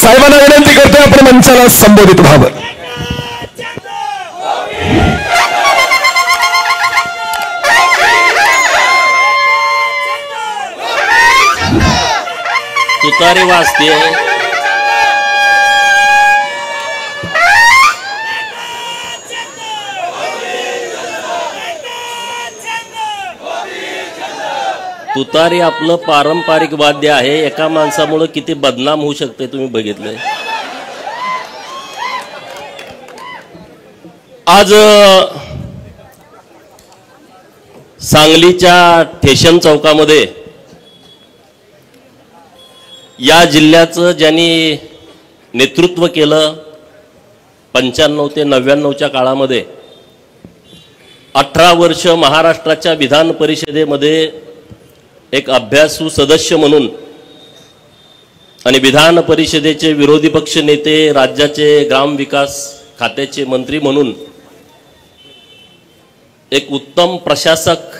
साहेबांना विनंती करतोय आपण मंचाला संबोधित व्हावं. तुतारी वाजते. तुतारी आपलं पारंपरिक वाद्य आहे. एका माणसामुळे किती बदनाम होऊ शकते तुम्ही बघितलंय. आज सांगलीच्या ठेशन चौकामध्ये या जिल्ह्याचं ज्यांनी नेतृत्व केलं 95 ते 99च्या काळामध्ये 18 वर्ष महाराष्ट्राच्या विधान परिषदेमध्ये एक अभ्यासू सदस्य म्हणून आणि विधान परिषदेचे विरोधी पक्ष नेते, राज्याचे ग्रामविकास खात्याचे मंत्री म्हणून एक उत्तम प्रशासक,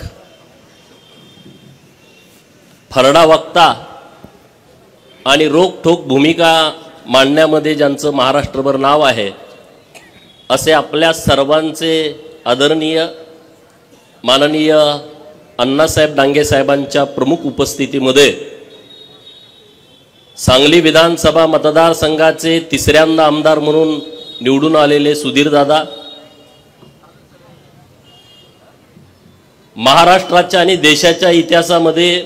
फरडा वक्ता आणि रोखठोक भूमिका मांडण्यामध्ये ज्यांचं महाराष्ट्रभर नाव आहे असे आपल्या सर्वांचे आदरणीय माननीय अण्णासाहेब डांगे साहेबांच्या प्रमुख उपस्थितीमध्ये सांगली विधानसभा मतदारसंघाचे तिसऱ्यांदा आमदार म्हणून निवडून आलेले सुधीरदादा, महाराष्ट्राच्या आणि देशाच्या इतिहासामध्ये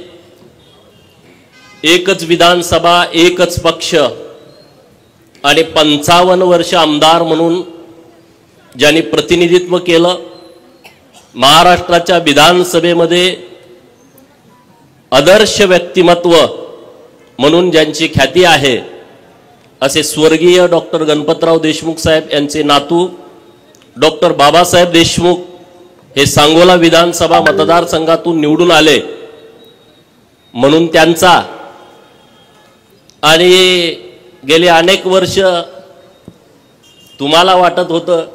एकच विधानसभा, एकच पक्ष आणि 55 वर्ष आमदार म्हणून ज्यांनी प्रतिनिधित्व केलं, महाराष्ट्राच्या विधानसभेमध्ये आदर्श व्यक्तिमत्व म्हणून ज्यांची ख्याती आहे असे स्वर्गीय डॉक्टर गणपतराव देशमुख साहेब यांचे नातू डॉक्टर बाबासाहेब देशमुख हे सांगोला विधानसभा मतदारसंघातून निवडून आले. म्हणून त्यांचा आणि गेली अनेक वर्ष तुम्हाला वाटत होतं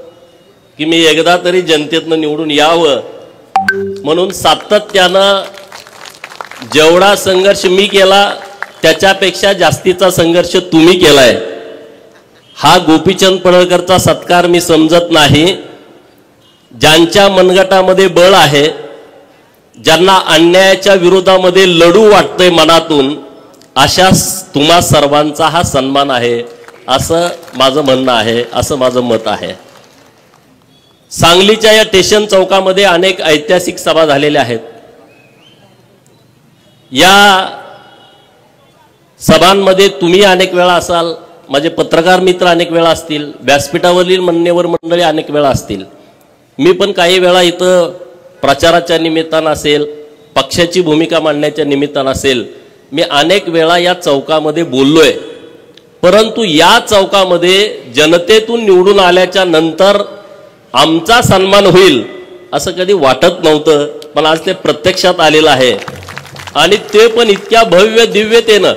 की मी एकदा तरी जनतेतनं निवडून यावं म्हणून सातत्यानं जेवढा संघर्ष मी केला त्याच्यापेक्षा जास्तीचा संघर्ष तुम्ही केलाय. हा गोपीचंद पडळकरचा सत्कार मी समजत नाही. ज्यांच्या मनगटामध्ये बळ आहे, ज्यांना अन्यायाच्या विरोधामध्ये लढू वाटतंय मनातून, अशा तुम्हा सर्वांचा हा सन्मान आहे असं माझं म्हणणं आहे, असं माझं मत आहे. सांगलीच्या या स्टेशन चौकामध्ये अनेक ऐतिहासिक सभा झालेल्या आहेत. या सभांमध्ये तुम्ही अनेक वेळा असाल, माझे पत्रकार मित्र अनेक वेळा असतील, व्यासपीठावरील मान्यवर मंडळी अनेक वेळा असतील. मी पण काही वेळा इथं प्रचाराच्या निमित्तानं असेल, पक्षाची भूमिका मांडण्याच्या निमित्तानं असेल, मी अनेक वेळा या चौकामध्ये बोललोय. परंतु या चौकामध्ये जनतेतून निवडून आल्याच्या नंतर आमचा सन्मान होईल असं कधी वाटत नव्हतं, पण आज ते प्रत्यक्षात आलेलं आहे. आणि ते पण इतक्या भव्य दिव्यतेनं.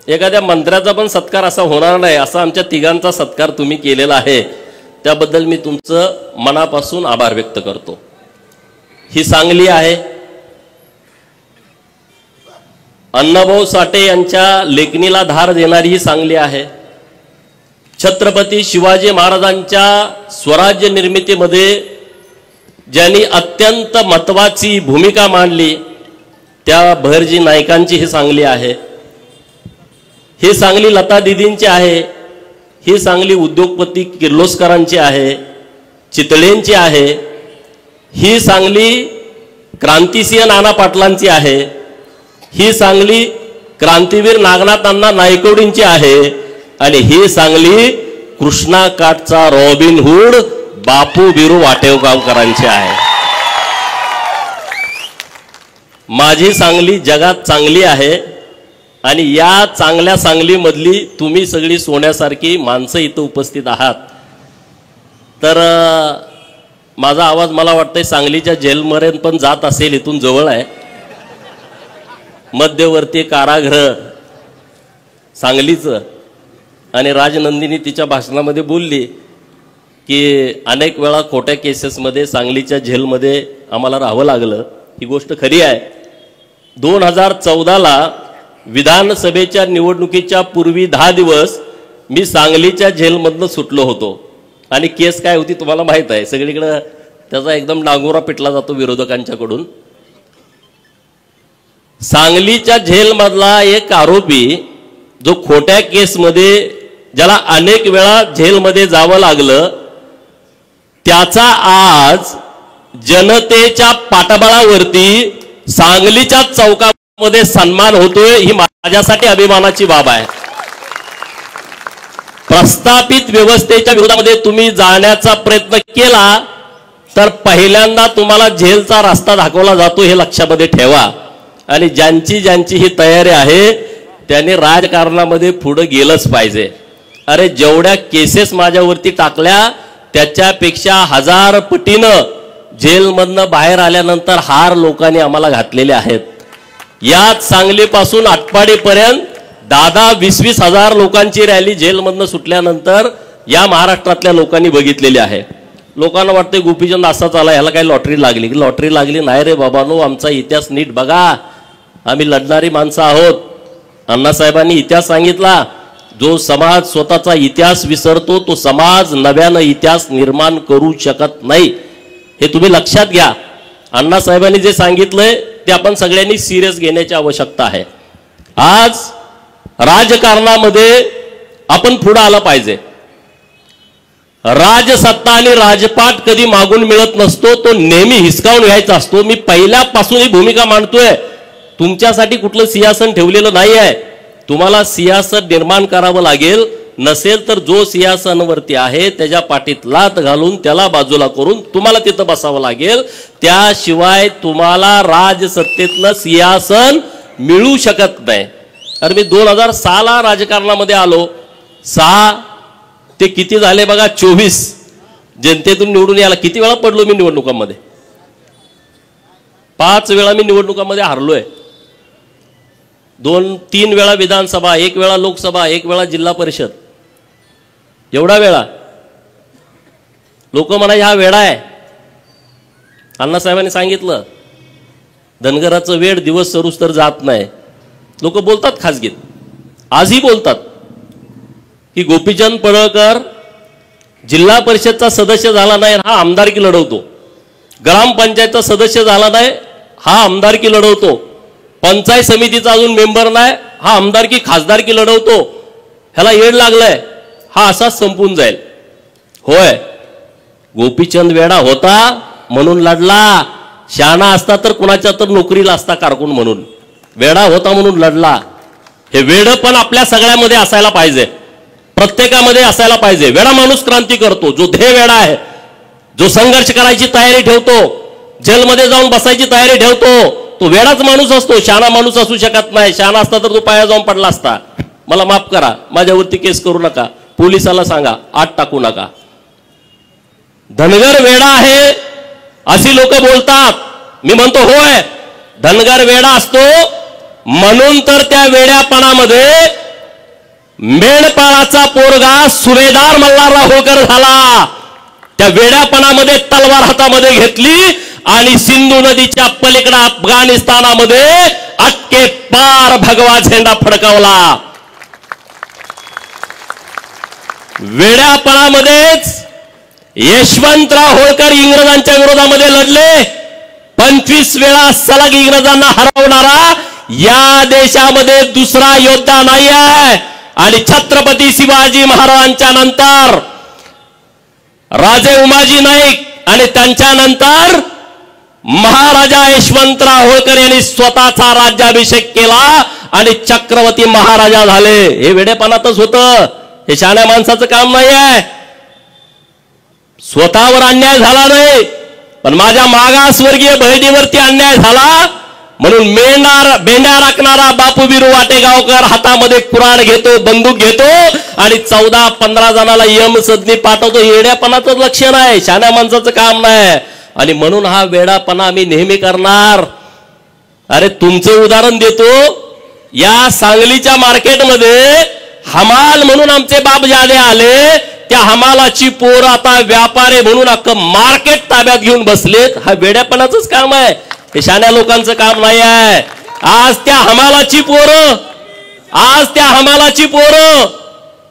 एखाद्या मंत्र्याचा पण सत्कार असा होणार नाही, असा आमच्या तिघांचा सत्कार तुम्ही केलेला आहे. त्याबद्दल मी तुमचं मनापासून आभार व्यक्त करतो. ही सांगली आहे. अण्णाभाऊ साठे यांच्या लेखणीला धार देणारी ही सांगली आहे. छत्रपती शिवाजी महाराजांच्या स्वराज्य निर्मितीमध्ये ज्यांनी अत्यंत महत्त्वाची भूमिका मांडली त्या भैरजी नायकांची ही सांगली आहे. ही सांगली लता दीदींची आहे. ही सांगली उद्योगपती किर्लोस्करांची आहे, चितळेंची आहे. ही सांगली क्रांतिसिंह नाना पाटलांची आहे. ही सांगली क्रांतीवीर नागनाथांना नायकवडींची आहे. आणि ही सांगली कृष्णा काठचा रॉबिन हुड बापू बिरू वाटेगावकरांची आहे. माझी सांगली जगात चांगली आहे आणि या चांगल्या सांगलीमधली तुम्ही सगळी सोन्यासारखी माणसं इथं उपस्थित आहात. तर माझा आवाज मला वाटतंय सांगलीच्या जेलपर्यंत पण जात असेल, इथून जवळ आहे. मध्यवर्ती कारागृह सांगलीचं. आणि राजनंदिनी तिच्या भाषणामध्ये बोलली की अनेक वेळा खोट्या केसेसमध्ये सांगलीच्या जेलमध्ये आम्हाला राहावं लागलं. ही गोष्ट खरी आहे. 2014ला विधानसभेच्या निवडणुकीच्या पूर्वी 10 दिवस मी सांगलीच्या जेलमधनं सुटलो होतो आणि केस काय होती तुम्हाला माहित आहे, सगळीकडे त्याचा एकदम डांगोरा पिटला जातो विरोधकांच्याकडून. सांगलीच्या जेलमधला एक आरोपी जो खोट्या केसमध्ये ज्याला अनेक वेळा जेलमध्ये जावं लागलं, त्याचा आज जनतेच्या पाठबळावरती सांगलीच्या चौकामध्ये सन्मान होतोय, ही माझ्यासाठी अभिमानाची बाब आहे. प्रस्थापित व्यवस्थेच्या विरोधामध्ये तुम्ही जाण्याचा प्रयत्न केला तर पहिल्यांदा तुम्हाला जेलचा रस्ता दाखवला जातो, हे लक्षामध्ये ठेवा. आणि ज्यांची ज्यांची ही तयारी आहे त्यांनी राजकारणामध्ये पुढे गेलंच पाहिजे. अरे जेवढ्या केसेस माझ्यावरती टाकल्या त्याच्यापेक्षा 1000 पटीनं जेलमधनं बाहेर आल्यानंतर हार लोकांनी आम्हाला घातलेले आहेत. याच सांगलीपासून आटपाडीपर्यंत 10-20 हजार लोकांची रॅली जेलमधनं सुटल्यानंतर या महाराष्ट्रातल्या लोकांनी बघितलेली आहे. लोकांना वाटतं गोपीचंद असाच आला, ह्याला काही लॉटरी लागली. लॉटरी लागली नाही रे बाबांनो, आमचा इतिहास नीट बघा. आम्ही लढणारी माणसं आहोत. अण्णासाहेबांनी इतिहास सांगितला, जो समाज स्वतःचा इतिहास विसरतो तो समाज नव्यानं इतिहास निर्माण करू शकत नाही. हे तुम्ही लक्षात घ्या. अण्णासाहेबांनी जे सांगितलंय ते आपण सगळ्यांनी सिरियस घेण्याची आवश्यकता आहे. आज राजकारणामध्ये आपण पुढे आलं पाहिजे. राजसत्ता आणि राजपाट कधी मागून मिळत नसतो, तो नेहमी हिसकावून घ्यायचा असतो. मी पहिल्यापासून ही भूमिका मांडतोय. तुमच्यासाठी कुठलं सिंहासन ठेवलेलं नाही आहे. तुम्हाला सिंहासन निर्माण करावं लागेल. नसेल तर जो सिंहासनावरती आहे त्याच्या पाठीत लात घालून त्याला बाजूला करून तुम्हाला तिथं बसावं लागेल. त्याशिवाय तुम्हाला राजसत्तेतलं सिंहासन मिळू शकत नाही. अरे मी 2006 राजकारणामध्ये आलो. 6 ते किती झाले बघा, 24 जनतेतून निवडून यायला किती वेळा पडलो मी निवडणुकांमध्ये. 5 वेळा मी निवडणुकांमध्ये हारलोय. 2-3 वेळा विधानसभा, 1 वेळा लोकसभा, 1 वेळा जिल्हा परिषद. एवढा वेळा लोक म्हणा हा वेळा आहे. अण्णासाहेबांनी सांगितलं धनगराचं वेळ दिवस सरूस तर जात नाही. लोक बोलतात खासगीत, आजही बोलतात की गोपीचंद पडळकर जिल्हा परिषदचा सदस्य झाला नाही हा आमदारकी लढवतो, ग्रामपंचायतचा सदस्य झाला नाही हा आमदारकी लढवतो, पंचायत समितीचा अजून मेंबर नाही हा आमदारकी खासदारकी लढवतो. ह्याला येड लागलंय, हा असाच संपून जाईल. होय, गोपीचंद वेडा होता म्हणून लढला. शहाणा असता तर कुणाच्या तर नोकरीला असता कारकून म्हणून. वेडा होता म्हणून लढला. हे वेड पण आपल्या सगळ्यामध्ये असायला पाहिजे, प्रत्येकामध्ये असायला पाहिजे. वेडा माणूस क्रांती करतो. जो ध्येय वेडा आहे, जो संघर्ष करायची तयारी ठेवतो, जेलमध्ये जाऊन बसायची तयारी ठेवतो, तो वेडाच माणूस असतो. शहाणा माणूस असू शकत नाही. शहाणा असता तर तो पाया जाऊन पडला असता. मला माफ करा, माझ्यावरती केस करू नका, पोलिसाला सांगा, आत टाकू नका. धनगर वेडा आहे अशी लोक बोलतात. मी म्हणतो होय, धनगर वेडा असतो म्हणून तर त्या वेड्यापणामध्ये मेंढपाळाचा पोरगा सुभेदार मल्हारराव होळकर झाला. त्या वेड्यापणामध्ये तलवार हातामध्ये घेतली आणि सिंधू नदीच्या पलीकडे अफगाणिस्तानामध्ये अटके पार भगवा झेंडा फडकावला. वेड्यापणामध्येच यशवंतराव होळकर इंग्रजांच्या विरोधामध्ये लढले. 25 वेळा सलग इंग्रजांना हरवणारा या देशामध्ये दुसरा योद्धा नाही आहे. आणि छत्रपती शिवाजी महाराजांच्या नंतर राजे उमाजी नाईक आणि त्यांच्या नंतर महाराजा यशवंतराव होळकर यांनी स्वतःचा राज्याभिषेक केला आणि चक्रवर्ती महाराजा झाले. हे वेडेपणातच होतं, हे शहाण्या माणसाचं काम नाही आहे. स्वतःवर अन्याय झाला नाही, पण माझ्या मागासवर्गीय बहिणीवरती अन्याय झाला म्हणून मेंढ्या राखणारा बापू बिरू वाटेगावकर हातामध्ये कुऱ्हाड घेतो, बंदूक घेतो आणि 14-15 जणाला यम सदनी पाठवतो. येड्यापणाचं लक्षण आहे, शहाण्या माणसाचं काम नाही. आणि म्हणून हा वेडापणा आम्ही नेहमी करणार. अरे तुमचं उदाहरण देतो, या सांगलीच्या मार्केटमध्ये हमाल म्हणून आमचे बापजादे आले. त्या हमालाची पोर आता व्यापारी म्हणून अख्खं मार्केट ताब्यात घेऊन बसलेत. हा वेड्यापणाचंच काम आहे, हे शहाण्या लोकांचं काम नाही आहे. आज त्या हमालाची पोरं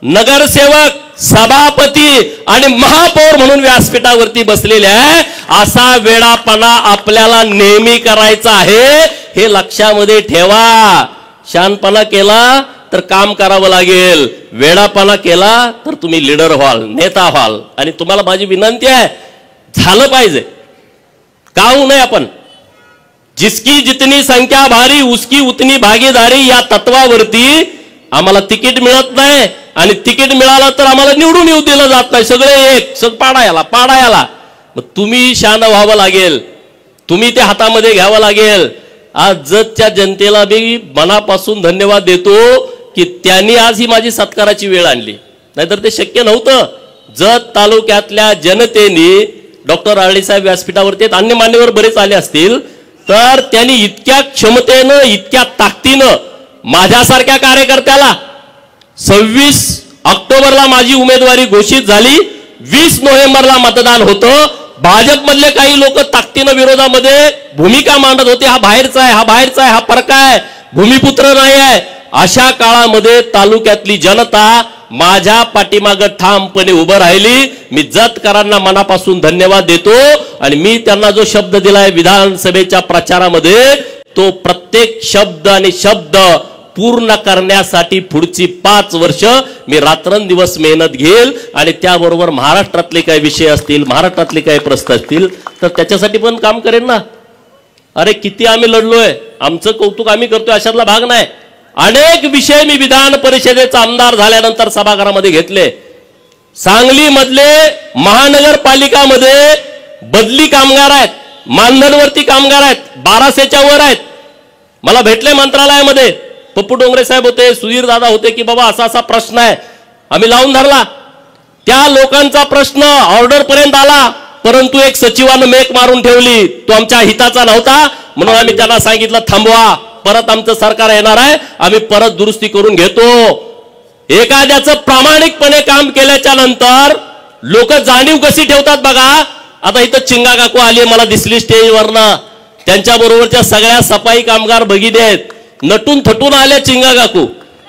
नगरसेवक, सभापती आणि महापौर म्हणून व्यासपीठावरती बसलेले आहे. असा वेडापणा आपल्याला नेहमी करायचा आहे, हे लक्षामध्ये ठेवा. शानपणा केला तर काम करावं लागेल, वेडापणा केला तर तुम्ही लीडर व्हाल, नेता व्हाल. आणि तुम्हाला माझी विनंती आहे, झालं पाहिजे. का होऊ नये आपण? जिसकी जितनी संख्या भारी उसकी उतनी भागीदारी या तत्वावरती आम्हाला तिकीट मिळत नाही, आणि तिकीट मिळालं तर आम्हाला निवडून येऊ दिलं जात नाही. सगळे एक पाडायला. मग तुम्ही शान व्हावं लागेल, तुम्ही ते हातामध्ये घ्यावं लागेल. आज जतच्या जनतेला मी मनापासून धन्यवाद देतो की त्यांनी आज ही माझी सत्काराची वेळ आणली, नाहीतर ते शक्य नव्हतं. जत तालुक्यातल्या जनतेने डॉक्टर आरडीसाहेब व्यासपीठावरती अन्य मान्यवर बरेच आले असतील, तर त्यांनी इतक्या क्षमतेनं, इतक्या ताकदीनं माझ्यासारख्या कार्यकर्त्याला 26 ऑक्टोबरला माझी उमेदवारी घोषित झाली, 20 नोव्हेंबरला मतदान होतं. भाजपमधले काही लोक ताकदीनं विरोधामध्ये भूमिका मांडत होते, हा बाहेरचा आहे, हा परका आहे, भूमिपुत्र नाही आहे. अशा काळामध्ये तालुक्यातली जनता माझ्या पाठीमागं ठामपणे उभं राहिली. मी जतकरांना मनापासून धन्यवाद देतो. आणि मी त्यांना जो शब्द दिलाय विधानसभेच्या प्रचारामध्ये, तो प्रत्येक शब्द आणि शब्द पूर्ण करण्यासाठी पुढची 5 वर्ष मी रात्रंदिवस मेहनत घेईल. आणि त्याबरोबर महाराष्ट्रातले काही विषय असतील, महाराष्ट्रातले काही प्रश्न असतील, तर त्याच्यासाठी पण काम करेन ना. अरे किती आम्ही लढलोय, आमचं कौतुक आम्ही करतोय अशातला भाग नाही. अनेक विषय मी विधान परिषदेचा आमदार झाल्यानंतर सभागृहामध्ये घेतले. सांगलीमधले महानगरपालिकामध्ये बदली कामगार आहेत, मानधनवरती कामगार आहेत, 1200च्या वर आहेत. मला भेटले मंत्रालयामध्ये, पप्पू डोंगरे साहेब होते, सुधीर दादा होते, की बाबा असा असा प्रश्न आहे. आम्ही लावून धरला. त्या लोकांचा प्रश्न ऑर्डर पर्यंत आला, परंतु एक सचिवानं मेक मारून ठेवली, तो आमच्या हिताचा नव्हता. म्हणून आम्ही त्यांना सांगितलं थांबवा, परत आमचं सरकार येणार आहे, आम्ही परत दुरुस्ती करून घेतो. एखाद्याचं प्रामाणिकपणे काम केल्याच्या नंतर लोक जाणीव कशी ठेवतात बघा. आता इथं चिंगा काकू आली, मला दिसली स्टेजवरनं, त्यांच्या बरोबरच्या सगळ्या सफाई कामगार भगिनी आहेत, नटून थटून आल्या चिंगा काकू.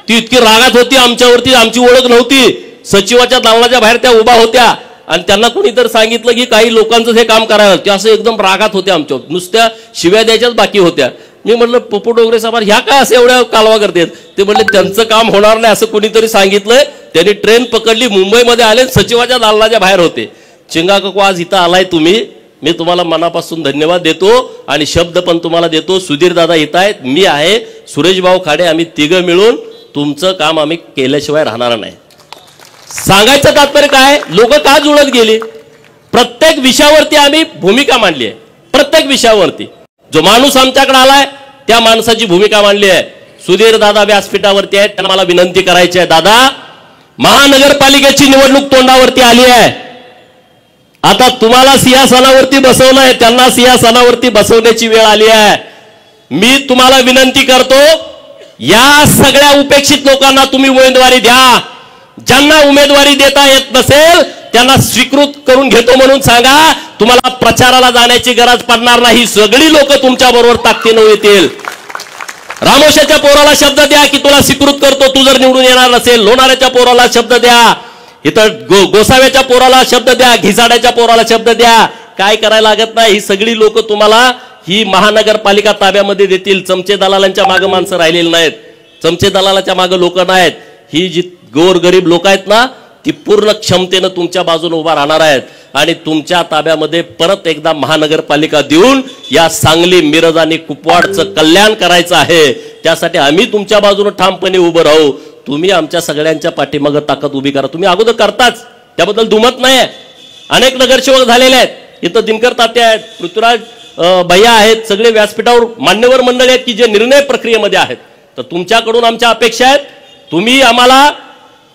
ती इतकी रागात होती आमच्यावरती, आमची ओळख नव्हती. सचिवाच्या दालनाच्या बाहेर त्या उभा होत्या आणि त्यांना कोणीतरी सांगितलं की काही लोकांचं हे काम करायला, ते असं एकदम रागात होते आमच्यावर, नुसत्या शिव्या द्यायच्याच बाकी होत्या. मी म्हटलं पप्पू डोंगरे साहेब ह्या काय असे एवढ्या कालवा करतात? ते म्हणले त्यांचं काम होणार नाही असं कोणीतरी सांगितलंय. त्यांनी ट्रेन पकडली, मुंबईमध्ये आले, सचिवाच्या दालनाच्या बाहेर होते. चिंगा काकू आज इथं आलाय तुम्ही, मी तुम्हाला मनापासून धन्यवाद देतो आणि शब्द पण तुम्हाला देतो. सुधीर दादा इथं आहेत, मी आहे, सुरेश भाऊ खाडे, आम्ही तिघं मिळून तुमचं काम आम्ही केल्याशिवाय राहणार नाही. सांगायचं तात्पर्य काय, लोक का जुळत गेली? प्रत्येक विषयावरती आम्ही भूमिका मांडली आहे. प्रत्येक विषयावरती जो माणूस आमच्याकडे आलाय त्या माणसाची भूमिका मांडली आहे. सुधीर दादा व्यासपीठावरती आहेत, त्यांना मला विनंती करायची आहे, दादा महानगरपालिकेची निवडणूक तोंडावरती आली आहे, आता तुम्हाला सिंहासनावरती बसवलं आहे, त्यांना सिंहासनावरती बसवण्याची वेळ आली आहे. मी तुम्हाला विनंती करतो, या सगळ्या उपेक्षित लोकांना तुम्ही उमेदवारी द्या. ज्यांना उमेदवारी देता येत नसेल त्यांना स्वीकृत करून घेतो म्हणून सांगा. तुम्हाला प्रचाराला जाण्याची गरज पडणार नाही, सगळी लोक तुमच्या बरोबर ताकदीने येतील. रामोशाच्या पोराला शब्द द्या की तुला स्वीकृत करतो, तू जर निवडून येणार नसेल. लोणाऱ्याच्या पोराला शब्द द्या, इथं गोसाव्याच्या पोराला शब्द द्या, घिसाड्याच्या पोराला शब्द द्या. काय करायला लागत नाही, ही सगळी लोक तुम्हाला ही महानगरपालिका ताब्यामध्ये देतील. चमचे दलालांच्या मागे माणसं राहिलेली नाहीत, चमचे दलालाच्या मागे लोक नाहीत. ही जी गोरगरीब लोक आहेत ना, ती पूर्ण क्षमतेनं तुमच्या बाजूने उभा राहणार आहेत आणि तुमच्या ताब्यामध्ये परत एकदा महानगरपालिका देऊन या सांगली, मिरज आणि कुपवाडचं कल्याण करायचं आहे. त्यासाठी आम्ही तुमच्या बाजूने ठामपणे उभं राहू. तुम्ही आमच्या सगळ्यांच्या पाठीमागे ताकद उभी करा. तुम्ही अगोदर करताच, त्याबद्दल दुमत नाही. अनेक नगरसेवक झालेले आहेत, इथं दिनकर तात्या आहेत, पृथ्वीराज भैया आहेत, सगळे व्यासपीठावर मान्यवर मंडळी आहेत की जे निर्णय प्रक्रियेमध्ये आहेत. तर तुमच्याकडून आमच्या अपेक्षा आहेत, तुम्ही आम्हाला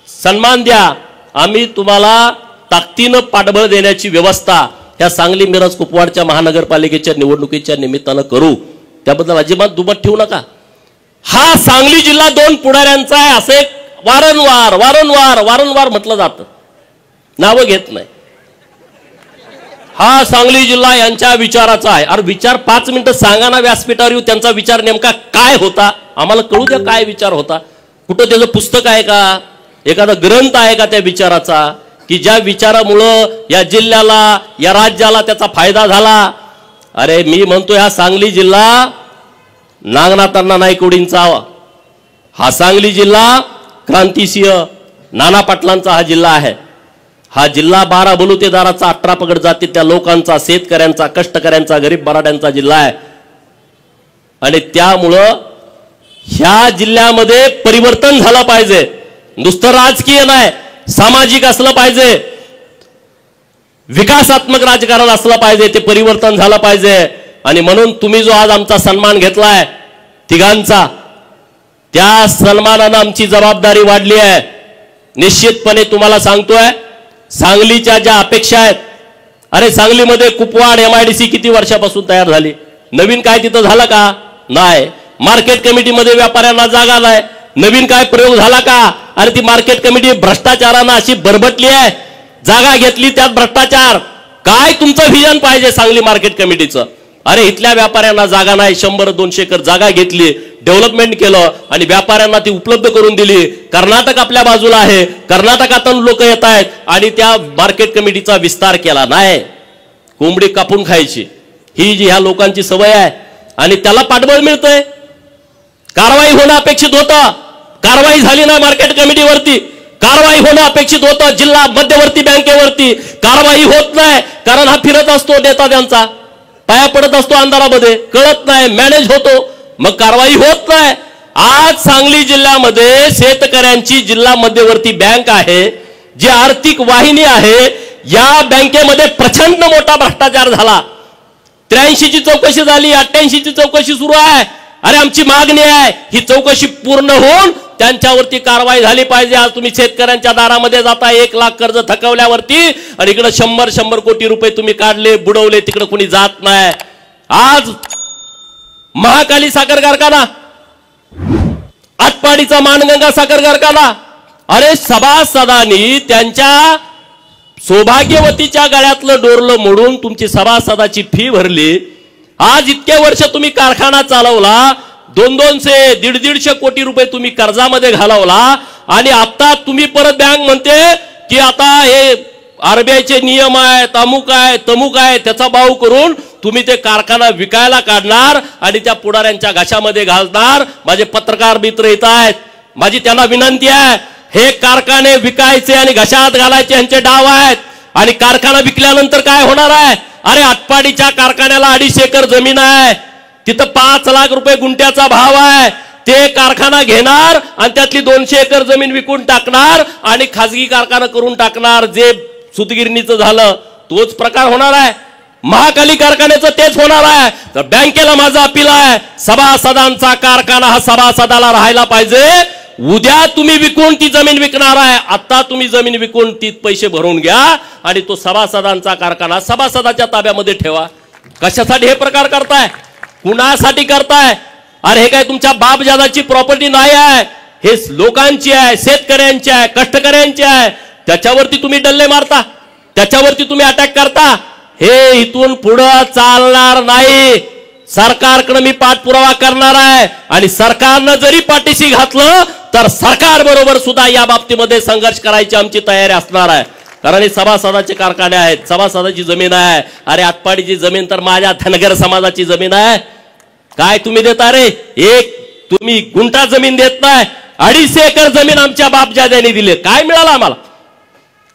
सन्मान द्या, आम्ही तुम्हाला ताकदीनं पाठबळ देण्याची व्यवस्था ह्या सांगली, मिरज, कुपवाडच्या महानगरपालिकेच्या निवडणुकीच्या निमित्तानं करू. त्याबद्दल अजिबात दुमत ठेवू नका. हा सांगली जिल्हा 2 पुढाऱ्यांचा आहे असे वारंवार वारंवार वारंवार म्हटलं जातं, नावं घेत नाही. हा सांगली जिल्हा यांच्या विचाराचा आहे. अरे विचार 5 मिनिटं सांगा ना व्यासपीठावर येऊ, त्यांचा विचार नेमका काय होता आम्हाला कळू द्या. काय विचार होता, कुठं त्याचं पुस्तक आहे का, एखादा ग्रंथ आहे का त्या विचाराचा की ज्या विचारामुळं या जिल्ह्याला या राज्याला त्याचा फायदा झाला? अरे मी म्हणतो हा सांगली जिल्हा नागनाथांना नाईकवडींचा हा सांगली जिल्हा क्रांतिसिंह नाना पाटलांचा हा जिल्हा आहे. हा जिल्हा 12 बलुतेदाराचा 18 पगड जातीच्या लोकांचा, शेतकऱ्यांचा, कष्टकऱ्यांचा, गरीब मराठ्यांचा जिल्हा आहे. आणि त्यामुळं ह्या जिल्ह्यामध्ये परिवर्तन झालं पाहिजे. नुसतं राजकीय नाही, सामाजिक असलं पाहिजे, विकासात्मक राजकारण असलं पाहिजे, ते परिवर्तन झालं पाहिजे. आणि म्हणून तुम्ही जो आज आमचा सन्मान घेतलाय तिघांचा, त्या सन्मानानं आमची जबाबदारी वाढली आहे. निश्चितपणे तुम्हाला सांगतोय, सांगलीच्या ज्या अपेक्षा आहेत, अरे सांगलीमध्ये कुपवाड MIDC किती वर्षापासून तयार झाली, नवीन काय तिथं झालं का? नाही. मार्केट कमिटीमध्ये व्यापाऱ्यांना जागा नाही, नवीन काय प्रयोग झाला का? अरे ती मार्केट कमिटी भ्रष्टाचारानं अशी बरबटली आहे, जागा घेतली त्यात भ्रष्टाचार. काय तुमचं व्हिजन पाहिजे सांगली मार्केट कमिटीचं? अरे इथल्या व्यापाऱ्यांना जागा नाही, 100-200 एकर जागा घेतली, डेव्हलपमेंट केलं आणि व्यापाऱ्यांना ती उपलब्ध करून दिली. कर्नाटक आपल्या बाजूला आहे, कर्नाटकातून लोक येत आहेत आणि त्या मार्केट कमिटीचा विस्तार केला नाही. कोंबडी कापून खायची ही जी ह्या लोकांची सवय आहे आणि त्याला पाठबळ मिळतंय. कारवाई होणं अपेक्षित होतं, कारवाई झाली नाही. मार्केट कमिटीवरती कारवाई होणं अपेक्षित होतं, जिल्हा मध्यवर्ती बँकेवरती कारवाई होत नाही. कारण हा फिरत असतो नेता, त्यांचा पाया पडत असतो अंधारामध्ये, कळत नाही, मॅनेज होतो, मग कारवाई होत नाही. आज सांगली जिल्ह्यामध्ये शेतकऱ्यांची जिल्हा मध्यवर्ती बँक आहे, जी आर्थिक वाहिनी आहे, या बँकेमध्ये प्रचंड मोठा भ्रष्टाचार झाला. 83 ची चौकशी झाली, 88 ची चौकशी सुरू आहे. अरे आमची मागणी आहे ही चौकशी पूर्ण होऊन त्यांच्यावरती कारवाई झाली पाहिजे. आज तुम्ही शेतकऱ्यांच्या दारामध्ये जाता 1 लाख कर्ज थकवल्यावरती आणि इकडे 100 कोटी रुपये तुम्ही काढले, बुडवले, तिकडे कोणी जात नाही. आज महाकाली साखर कारखाना, आटपाडीचा मानगंगा साखर कारखाना, अरे सभासदांनी त्यांच्या सौभाग्यवतीच्या गळ्यातलं डोरलं मोडून तुमची सभासदाची फी भरली. आज इतके वर्ष तुम्ही कारखाना चालवला, 200 150 कोटी रुपये तुम्ही कर्जामध्ये घालवला आणि आता तुम्ही परत बँक म्हणते की आता हे RBIचे नियम आहेत, अमुक आहे, तमुक आहे, त्याचा बाऊ करून तुम्ही ते कारखाना विकायला काढणार आणि त्या पुढाऱ्यांच्या घशामध्ये घालणार. माझे पत्रकार मित्र येत आहेत, माझी त्यांना विनंती आहे, हे कारखाने विकायचे आणि घशात घालायचे यांचे डाव आहेत. आणि कारखाना विकल्यानंतर काय होणार आहे? अरे आटपाडीच्या कारखान्याला 250 एकर जमीन आहे, तिथं 5 लाख रुपये गुंठ्याचा भाव आहे. ते कारखाना घेणार आणि त्यातली 200 एकर जमीन विकून टाकणार आणि खाजगी कारखाना करून टाकणार. जे सुतगिरणीचं झालं तोच प्रकार होणार आहे, महाकाली कारखान्याचं तेच होणार आहे. तर बँकेला माझं अपील आहे, सभासदांचा कारखाना हा सभासदाला राहायला पाहिजे. उद्या तुम्ही विकून ती जमीन विकणार आहे, आता तुम्ही जमीन विकून ती पैसे भरून घ्या आणि तो सभासदांचा कारखाना सभासदाच्या ताब्यामध्ये ठेवा. कशासाठी हे प्रकार करताय? कुणासाठी करताय? अरे हे काय तुमच्या बापजादाची प्रॉपर्टी नाही आहे, हे लोकांची आहे, शेतकऱ्यांची आहे, कष्टकऱ्यांची आहे. त्याच्यावरती तुम्ही डल्ले मारता, त्याच्यावरती तुम्ही अटॅक करता. हे इथून पुढे चालणार नाही. सरकारकडे मी पाठपुरावा करणार आहे आणि सरकारनं जरी पाठीशी घातलं तर सरकार बरोबर सुद्धा या बाबतीमध्ये संघर्ष करायची आमची तयारी असणार आहे. कारण हे सभासदाचे कारखाने आहेत, सभासदाची जमीन आहे. अरे आटपाडीची जमीन तर माझ्या धनगर समाजाची जमीन आहे. काय तुम्ही देता रे? एक तुम्ही गुंठा जमीन देत नाही, 250 एकर जमीन आमच्या बापजाद्यांनी दिली. काय मिळालं आम्हाला?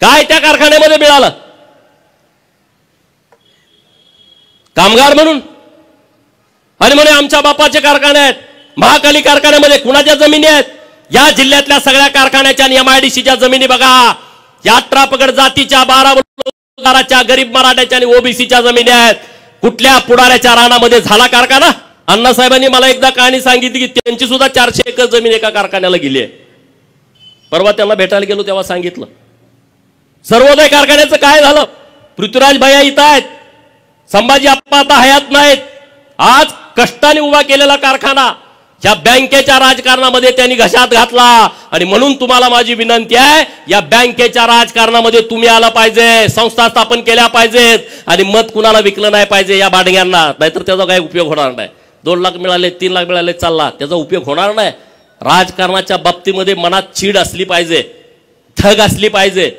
काय त्या कारखान्यामध्ये मिळालं? कामगार म्हणून आणि म्हणे आमच्या बापाचे कारखाने आहेत. महाकाली कारखान्यामध्ये कुणाच्या जमिनी आहेत? या जिल्ह्यातल्या सगळ्या कारखान्याच्या आणि MIDCच्या जमिनी बघा. या 18 पगड जातीच्या, 12 बलुतेदाराच्या, गरीब मराठ्याच्या आणि OBCच्या जमिनी आहेत. कुठल्या पुढाऱ्याच्या रानामध्ये झाला कारखाना? अण्णासाहेबांनी मला एकदा कहाणी सांगितली की त्यांची सुद्धा 400 एकर जमीन एका कारखान्याला गेली आहे. परवा त्यांना भेटायला गेलो तेव्हा सांगितलं. सर्वोदय कारखान्याचं काय झालं? पृथ्वीराज भैया इथं आहेत, संभाजी आप्पा आता हयात नाहीत. आज कष्टाने उभा केलेला कारखाना या बँकेच्या राजकारणामध्ये त्यांनी घशात घातला. आणि म्हणून तुम्हाला माझी विनंती आहे, या बँकेच्या राजकारणामध्ये तुम्ही आला पाहिजे, संस्था स्थापन केल्या पाहिजेत आणि मत कुणाला विकलं नाही पाहिजे या बाडग्यांना. नाहीतर त्याचा काही उपयोग होणार नाही. 2 लाख मिळाले, 3 लाख मिळाले, चालला, त्याचा उपयोग होणार नाही. राजकारणाच्या बाबतीमध्ये मनात चीड असली पाहिजे. ठग असली पाहिजे,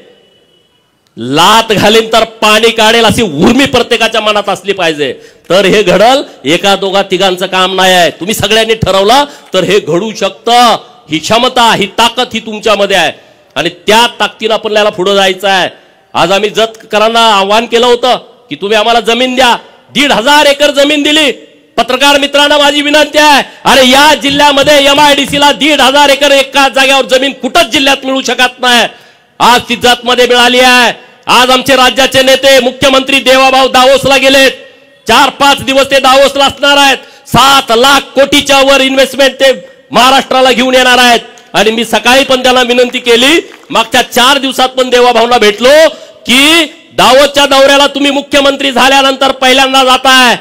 लात घालीन तर पाणी काढेल अशी उर्मी प्रत्येकाच्या मनात असली पाहिजे, तर हे घडल. एका दोघा तिघांचं काम नाही आहे. तुम्ही सगळ्यांनी ठरवलं तर हे घडू शकतं. ही क्षमता, ही ताकद ही तुमच्यामध्ये आहे आणि त्या ताकदीला आपल्याला पुढे जायचं आहे. आज आम्ही जतकरांना आव्हान केलं होतं की तुम्ही आम्हाला जमीन द्या. 1,500 एकर जमीन दिली. पत्रकार मित्रांना माझी विनंती आहे, अरे या जिल्ह्यामध्ये MIDC ला 1,500 एकर एका जागेवर जमीन कुठंच जिल्ह्यात मिळू शकत नाही. आज ती जतमध्ये मिळाली आहे. आज आमचे राज्याचे नेते मुख्यमंत्री देवाभाऊ दावोसला गेलेत. 4-5 दिवस ते दावोसला असणार आहेत. 7 लाख कोटीच्या वर इन्व्हेस्टमेंट ते महाराष्ट्राला घेऊन येणार आहेत. आणि मी सकाळी पण त्यांना विनंती केली, मागच्या 4 दिवसात पण देवाभाऊंना भेटलो की दावोसच्या दौऱ्याला तुम्ही मुख्यमंत्री झाल्यानंतर पहिल्यांदा जाताय,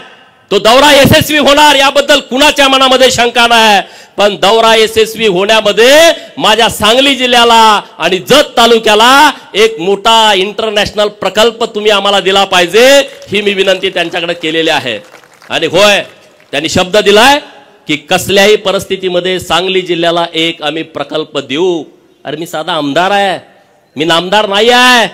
तो दौरा यशस्वी होणार याबद्दल कुणाच्या मनामध्ये शंका नाही. पण दौरा यशस्वी होण्यामध्ये माझ्या सांगली जिल्ह्याला आणि जत तालुक्याला एक मोठा इंटरनॅशनल प्रकल्प तुम्ही आम्हाला दिला पाहिजे, ही मी विनंती त्यांच्याकडे केलेली आहे. आणि होय, त्यांनी शब्द दिलाय की कसल्याही परिस्थितीमध्ये सांगली जिल्ह्याला एक आम्ही प्रकल्प देऊ. अरे मी साधा आमदार आहे, मी नामदार नाही आहे.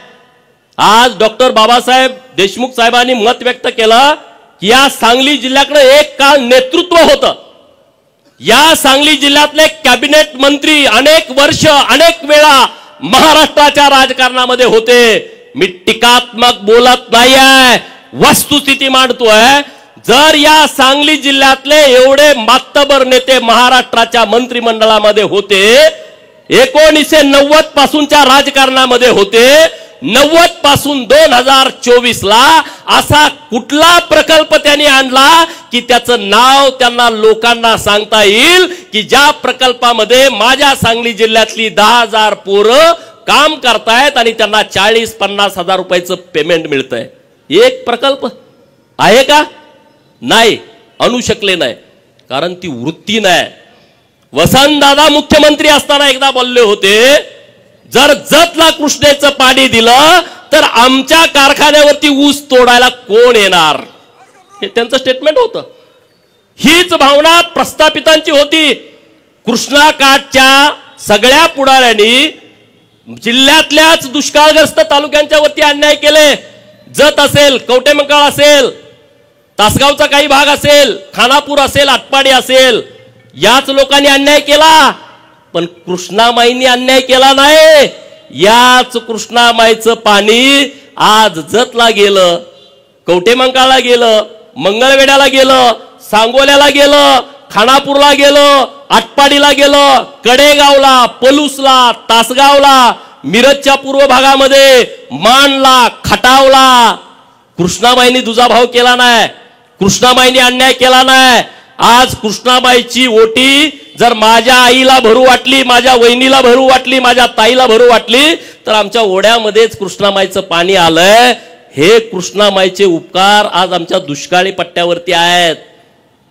आज डॉक्टर बाबासाहेब देशमुख साहेबांनी मत व्यक्त केलं की या सांगली जिल्ह्याकडे एक काळ नेतृत्व होतं. या सांगली जिल्ह्यातले कॅबिनेट मंत्री अनेक वर्ष अनेक वेळा महाराष्ट्राच्या राजकारणामध्ये होते. मी टीकात्मक बोलत नाही आहे, वस्तुस्थिती मांडतोय. जर या सांगली जिल्ह्यातले एवढे मातबर नेते महाराष्ट्राच्या मंत्रिमंडळामध्ये होते, 1990 पासूनच्या राजकारणामध्ये होते, 90 पासून 2024 ला असा कुठला प्रकल्प त्यांनी आणला की त्याचं नाव त्यांना लोकांना सांगता येईल की ज्या प्रकल्पामध्ये माझ्या सांगली जिल्ह्यातली 10,000 पोरं काम करतायत आणि त्यांना 40-50 हजार रुपयाचं पेमेंट मिळतंय. एक प्रकल्प आहे का? नाही, आणू शकले नाही, कारण ती वृत्ती नाही. वसंतदादा मुख्यमंत्री असताना एकदा बोलले होते, जर जतला कृष्णेचं पाणी दिलं तर आमच्या कारखान्यावरती ऊस तोडायला कोण येणार, हे त्यांचं स्टेटमेंट होतं. हीच भावना प्रस्थापितांची होती. कृष्णा काठच्या सगळ्या पुढाऱ्यांनी जिल्ह्यातल्याच दुष्काळग्रस्त तालुक्यांच्या वरती अन्याय केले. जत असेल, कवटेमंकाळ असेल, तासगावचा काही भाग असेल, खानापूर असेल, आटपाडी असेल, याच लोकांनी अन्याय केला. पण कृष्णामाईंनी अन्याय केला नाही. याच कृष्णामाईचं पाणी आज जतला गेलं, कवटेमंकाळला गेलं, मंगळवेढ्याला गेलं, सांगोल्याला गेलं, खानापूरला गेलं, आटपाडीला गेलं, कडेगावला, पलूसला, तासगावला, मिरजच्या पूर्व भागामध्ये, माणला, खटावला. कृष्णामाईंनी दुजाभाव केला नाही, कृष्णामाईंनी अन्याय केला नाही. आज कृष्णाबाईची ओटी जर माझ्या आईला भरू वाटली, माझ्या वहिनीला भरू वाटली, माझ्या ताईला भरू वाटली, तर आमच्या ओढ्यामध्येच कृष्णामाईचं पाणी आलंय. हे कृष्णामाईचे उपकार आज आमच्या दुष्काळी पट्ट्यावरती आहेत.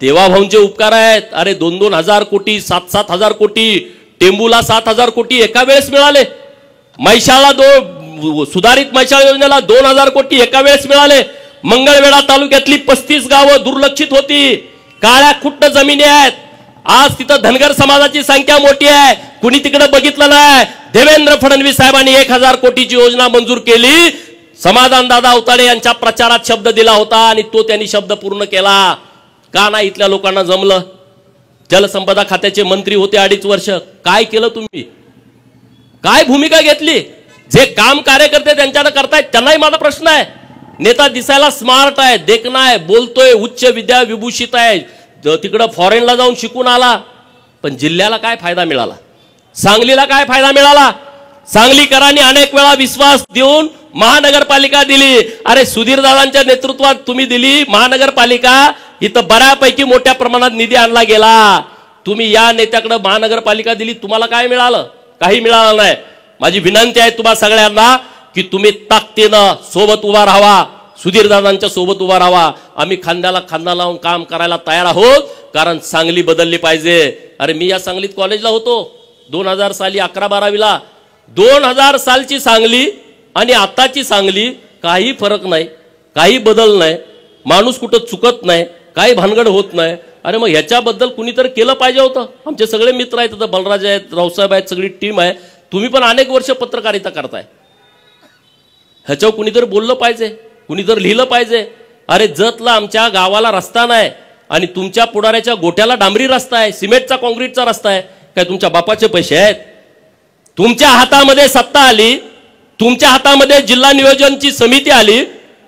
देवाभाऊंचे उपकार आहेत. अरे 2-2 हजार कोटी, 7-7 हजार कोटी, टेंबूला 7,000 कोटी एका वेळेस मिळाले. मैशाळला सुधारित मैशाळ योजनेला 2,000 कोटी एका वेळेस मिळाले. मंगळवेढा तालुक्यातली 35 गावं दुर्लक्षित होती, काळ्या खुट्ट जमिनी आहेत. आज तिथं धनगर समाजाची संख्या मोठी आहे, कुणी तिकडे बघितलं नाही. देवेंद्र फडणवीस साहेबांनी 1,000 कोटीची योजना मंजूर केली. समाधान दादा अवताडे यांच्या प्रचारात शब्द दिला होता आणि तो त्यांनी शब्द पूर्ण केला. का नाही इथल्या लोकांना जमलं? जलसंपदा खात्याचे मंत्री होते 2.5 वर्ष, काय केलं तुम्ही? काय भूमिका घेतली? जे काम कार्यकर्ते त्यांच्याकडे करतायत त्यांनाही माझा प्रश्न आहे. नेता दिसायला स्मार्ट आहे, देखणा आहे, बोलतोय, उच्च विद्या विभूषित आहे, तिकडं फॉरेनला जाऊन शिकून आला, पण जिल्ह्याला काय फायदा मिळाला? सांगलीला काय फायदा मिळाला? सांगलीकरांनी अनेक वेळा विश्वास देऊन महानगरपालिका दिली. अरे सुधीरदादांच्या नेतृत्वात तुम्ही दिली महानगरपालिका, इथं बऱ्यापैकी मोठ्या प्रमाणात निधी आणला गेला. तुम्ही या नेत्याकडे महानगरपालिका दिली, तुम्हाला काय मिळालं? काही मिळालं नाही. माझी विनंती आहे तुम्हा सगळ्यांना की तुम्ही ताकदीनं सोबत उभा राहावा, सुधीरदादांच्या सोबत उभा राहावा. आम्ही खांद्याला खांदा लावून काम करायला तयार आहोत, कारण सांगली बदलली पाहिजे. अरे मी या सांगलीत कॉलेजला होतो 2000 साली, 11-12वीला. 2000 सालची सांगली आणि आताची सांगली काही फरक नाही, काही बदल नाही. माणूस कुठं चुकत नाही, काही भानगड होत नाही. अरे मग ह्याच्याबद्दल कुणीतरी केलं पाहिजे होतं. आमचे सगळे मित्र आहेत, बलराज आहेत, रावसाहेब आहेत, सगळी टीम आहे. तुम्ही पण अनेक वर्ष पत्रकारिता करताय, ह्याच्यावर कुणीतरी बोललं पाहिजे, कुणीतरी लिहिलं पाहिजे. अरे जतला आमच्या गावाला रस्ता नाही आणि तुमच्या पुढाऱ्याच्या गोट्याला डांबरी रस्ता आहे, सिमेंटचा कॉन्क्रीटचा रस्ता आहे. काय तुमच्या बापाचे पैसे आहेत? तुमच्या हातामध्ये सत्ता आली, तुमच्या हातामध्ये जिल्हा नियोजनची समिती आली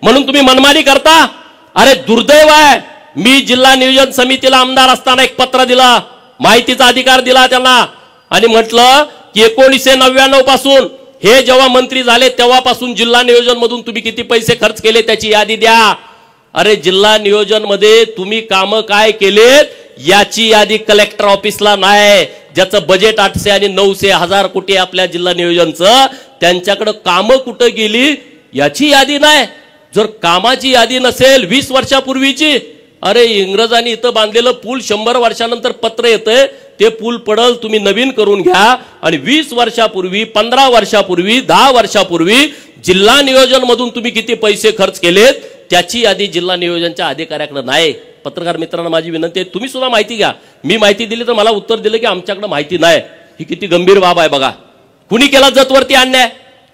म्हणून तुम्ही मनमानी करता. अरे दुर्दैव आहे, मी जिल्हा नियोजन समितीला आमदार असताना एक पत्र दिला, माहितीचा अधिकार दिला त्यांना आणि म्हटलं की 1999 पासून हे जेव्हा मंत्री झाले तेव्हापासून जिल्हा नियोजन मधून तुम्ही किती पैसे खर्च केले त्याची यादी द्या. अरे जिल्हा नियोजन मध्ये तुम्ही कामं काय केलेत याची यादी कलेक्टर ऑफिसला नाही. ज्याचं बजेट 800 आणि 900 हजार कोटी आपल्या जिल्हा नियोजनचं, त्यांच्याकडे कामं कुठं गेली याची यादी नाही. जर कामाची यादी नसेल 20 वर्षापूर्वीची, अरे इंग्रजांनी इथं बांधलेलं पूल 100 वर्षानंतर पत्र येतंय, ते पूल पडल, तुम्ही नवीन करून घ्या. आणि 20 वर्षापूर्वी, 15 वर्षापूर्वी, 10 वर्षापूर्वी जिल्हा नियोजन मधून तुम्ही किती पैसे खर्च केलेत त्याची यादी जिल्हा नियोजनच्या अधिकाऱ्याकडे नाही. पत्रकार मित्रांना माझी विनंती आहे, तुम्ही सुद्धा माहिती घ्या. मी माहिती दिली तर मला उत्तर दिलं की आमच्याकडे माहिती नाही. ही किती गंभीर बाब आहे बघा. कुणी केला जतवरती अन्याय,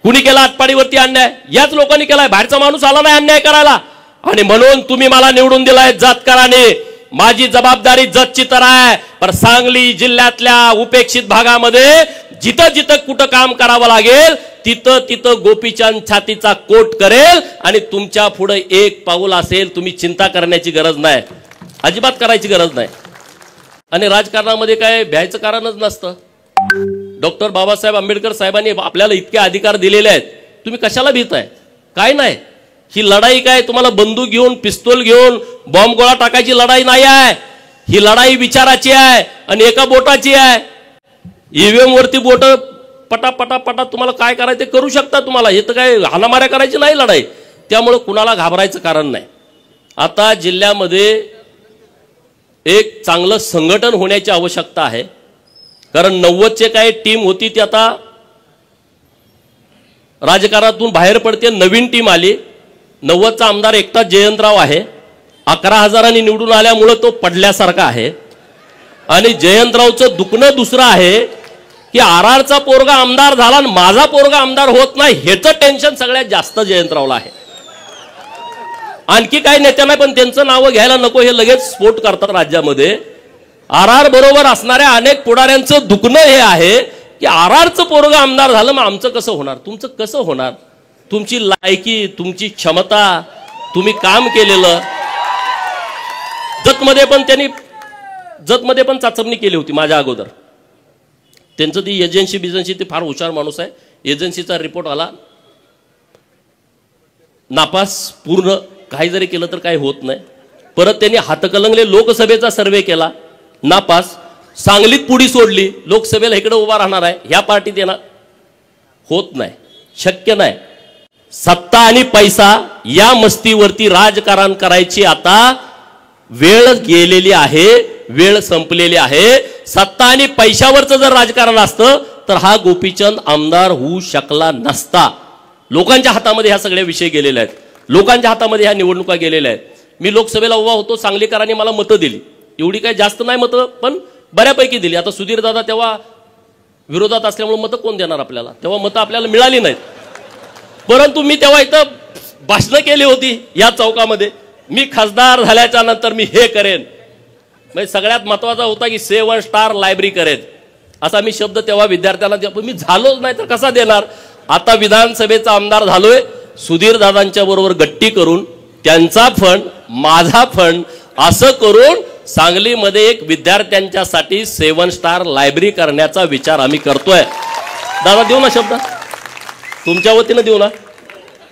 कुणी केला आटपाडीवरती अन्याय? याच लोकांनी केलाय. बाहेरचा माणूस आला नाही अन्याय करायला. आणि म्हणून तुम्ही मला निवडून दिलाय जतकरांनी. माझी जबाबदारी जतची तर आहे, पण सांगली जिल्ह्यातल्या उपेक्षित भागामध्ये जिथं जिथं कुठं काम करावं लागेल तिथं तिथं गोपीचंद छातीचा कोट करेल. आणि तुमच्या पुढे एक पाऊल असेल, तुम्ही चिंता करण्याची गरज नाही, अजिबात करायची गरज नाही. आणि राजकारणामध्ये काय भ्यायचं कारणच नसतं. डॉक्टर बाबासाहेब आंबेडकर साहेबांनी आपल्याला इतके अधिकार दिलेले आहेत, तुम्ही कशाला भीताय? काय नाही. ही लढाई काय तुम्हाला बंदूक घेऊन, पिस्तूल घेऊन बॉम्ब गोळा टाकायची लढाई नाही आहे. ही लढाई विचाराची आहे आणि एका बोटाची आहे. ईव्हीएम वरती बोट पटा पटा पटा तुम्हाला काय करायचं ते करू शकता. तुम्हाला हे तर काय हाणामाऱ्या करायची नाही लढाई. त्यामुळे कुणाला घाबरायचं कारण नाही. आता जिल्ह्यामध्ये एक चांगलं संघटन होण्याची आवश्यकता आहे. कारण 90चे काय टीम होती ती आता राजकारणातून बाहेर पडते, नवीन टीम आली. 90चा आमदार एकटा जयंतराव आहे. 11,000 निवडून आल्यामुळे तो पडल्यासारखा आहे. आणि जयंतरावचं दुखणं दुसरं आहे की आरआरचा पोरगा आमदार झाला आणि माझा पोरगा आमदार होत नाही, ह्याचं टेन्शन सगळ्यात जास्त जयंतरावला आहे. आणखी काही नेत्या नाही, पण त्यांचं नाव घ्यायला नको, हे लगेच स्फोट करतात राज्यामध्ये. आरआर बरोबर असणाऱ्या अनेक पुढाऱ्यांचं दुखणं हे आहे की आरआरचं पोरगा आमदार झालं, मग आमचं कसं होणार, तुमचं कसं होणार? तुमची लायकी, तुमची क्षमता, तुम्ही काम केलेलं. जतमध्ये पण चाचपणी केली होती माझ्या अगोदर. त्यांचं ती एजन्सी ते फार हुशार माणूस आहे. एजन्सीचा रिपोर्ट आला नापास, पूर्ण. काही जरी केलं तर काही होत नाही. परत त्यांनी हातकलंगले लोकसभेचा सर्वे केला, नापास. सांगलीत पुढी सोडली, लोकसभेला इकडे उभा राहणार आहे, ह्या पार्टीत येणार, होत नाही, शक्य नाही. सत्ता आणि पैसा या मस्तीवरती राजकारण करायची आता वेळ गेलेली आहे, वेळ संपलेली आहे. सत्ता आणि पैशावरचं जर राजकारण असतं तर हा गोपीचंद आमदार होऊ शकला नसता. लोकांच्या हातामध्ये ह्या सगळे विषय गेलेले आहेत, लोकांच्या हातामध्ये ह्या निवडणुका गेलेल्या आहेत. मी लोकसभेला उभा होतो, सांगलीकरांनी मला मतं दिली, एवढी काही जास्त नाही मतं, पण बऱ्यापैकी दिली. आता सुधीर दादा तेव्हा विरोधात असल्यामुळे मतं कोण देणार आपल्याला, तेव्हा मतं आपल्याला मिळाली नाहीत. परंतु मी तेव्हा इथं भाषणं केली होती या चौकामध्ये, मी खासदार झाल्याच्या नंतर मी हे करेन. म्हणजे सगळ्यात महत्वाचा होता की 7 स्टार लायब्ररी करेन, असा मी शब्द तेव्हा विद्यार्थ्यांना दिला. मी झालोच नाही तर कसा देणार. आता विधानसभेचा आमदार झालोय, सुधीर दादांच्या बरोबर गट्टी करून त्यांचा फंड, माझा फंड असं करून सांगलीमध्ये एक विद्यार्थ्यांच्यासाठी 7 स्टार लायब्ररी करण्याचा विचार आम्ही करतोय. दादा देऊ ना शब्द, तुमच्या वतीनं देऊ ना.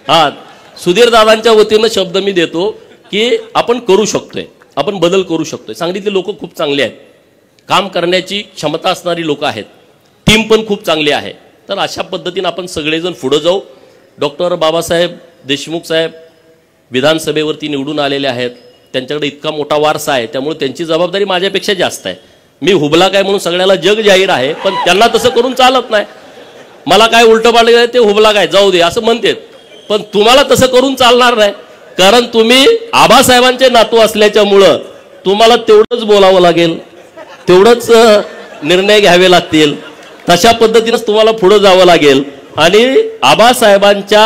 हा, सुधीर दादांच्या वतीनं शब्द मी देतो की आपण करू शकतोय, आपण बदल करू शकतोय. सांगलीतले लोक खूप चांगले आहेत, काम करण्याची क्षमता असणारी लोक आहेत, टीम पण खूप चांगली आहे. तर अशा पद्धतीने आपण सगळेजण पुढे जाऊ. डॉक्टर बाबासाहेब देशमुख साहेब विधानसभेवरती निवडून आलेले आहेत, त्यांच्याकडे इतका मोठा वारसा आहे, त्यामुळे त्यांची जबाबदारी माझ्यापेक्षा जास्त आहे. मी हुबला काय म्हणून सगळ्याला जग जाहीर आहे, पण त्यांना तसं करून चालत नाही. मला काय उलटं पालटं ते हुबला काय जाऊ दे असं म्हणतात, पण तुम्हाला तसं करून चालणार नाही. कारण तुम्ही आबासाहेबांचे नातू असल्याच्यामुळं तुम्हाला तेवढंच बोलावं लागेल, तेवढंच निर्णय घ्यावे लागतील. तशा पद्धतीनेच तुम्हाला पुढे जावं लागेल आणि आबासाहेबांच्या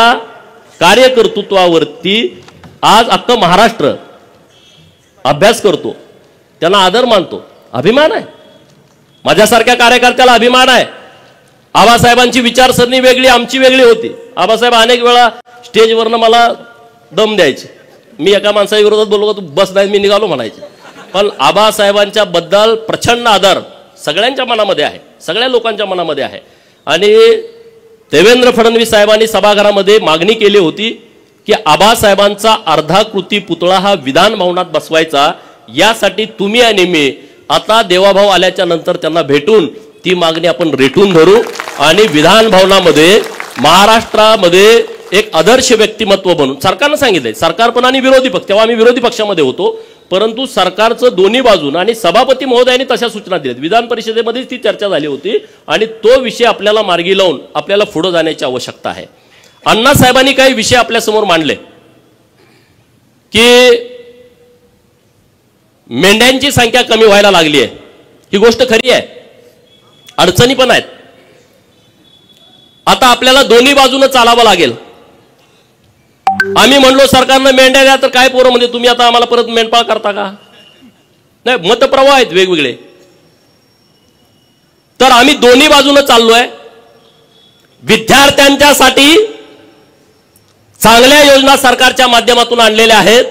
कार्यकर्तृत्वावरती आज अख्खं महाराष्ट्र अभ्यास करतो, त्यांना आदर मानतो, अभिमान आहे. माझ्यासारख्या कार्यकर्त्याला अभिमान आहे. आबासाहेबांची विचारसरणी वेगळी, आमची वेगळी होती. आबासाहेब अनेक वेळा स्टेजवरनं मला दम द्यायचे. मी एका माणसाच्या विरोधात बोललो का तू बस नाही मी निघालो म्हणायचे. पण आबासाहेबांच्या बद्दल प्रचंड आदर सगळ्यांच्या मनामध्ये आहे, सगळ्या लोकांच्या मनामध्ये आहे. आणि देवेंद्र फडणवीस साहेबांनी सभागृहामध्ये मागणी केली होती की आबासाहेबांचा अर्धाकृती पुतळा हा विधान भवनात बसवायचा. यासाठी तुम्ही आणि मी आता देवाभाऊ आल्याच्या नंतर त्यांना भेटून ती मागणी आपण रेटून धरू आणि विधान भवनामध्ये महाराष्ट्रामध्ये एक आदर्श व्यक्तिमत्व बनून, सरकारनं सांगितलंय, सरकार पण आणि विरोधी पक्ष, तेव्हा आम्ही विरोधी पक्षामध्ये होतो, परंतु सरकारचं दोन्ही बाजून आणि सभापती महोदयांनी तशा सूचना दिल्यात. विधान परिषदेमध्येच ती चर्चा झाली होती आणि तो विषय आपल्याला मार्गी लावून आपल्याला पुढे जाण्याची आवश्यकता आहे. अण्णासाहेबांनी काही विषय आपल्यासमोर मांडले की मेंढ्यांची संख्या कमी व्हायला लागली आहे. ही गोष्ट खरी आहे, अडचणी पण आहेत. आता आपल्याला दोन्ही बाजूने चालावं लागेल. आम्ही म्हणलो सरकारनं मेंढ्या द्या, तर काय पोरं म्हणजे तुम्ही आता आम्हाला परत मेंढपाळ करता का? नाही, मतप्रवाह आहेत वेगवेगळे. तर आम्ही दोन्ही बाजूने चाललोय. विद्यार्थ्यांच्यासाठी चांगल्या योजना सरकारच्या माध्यमातून आणलेल्या आहेत.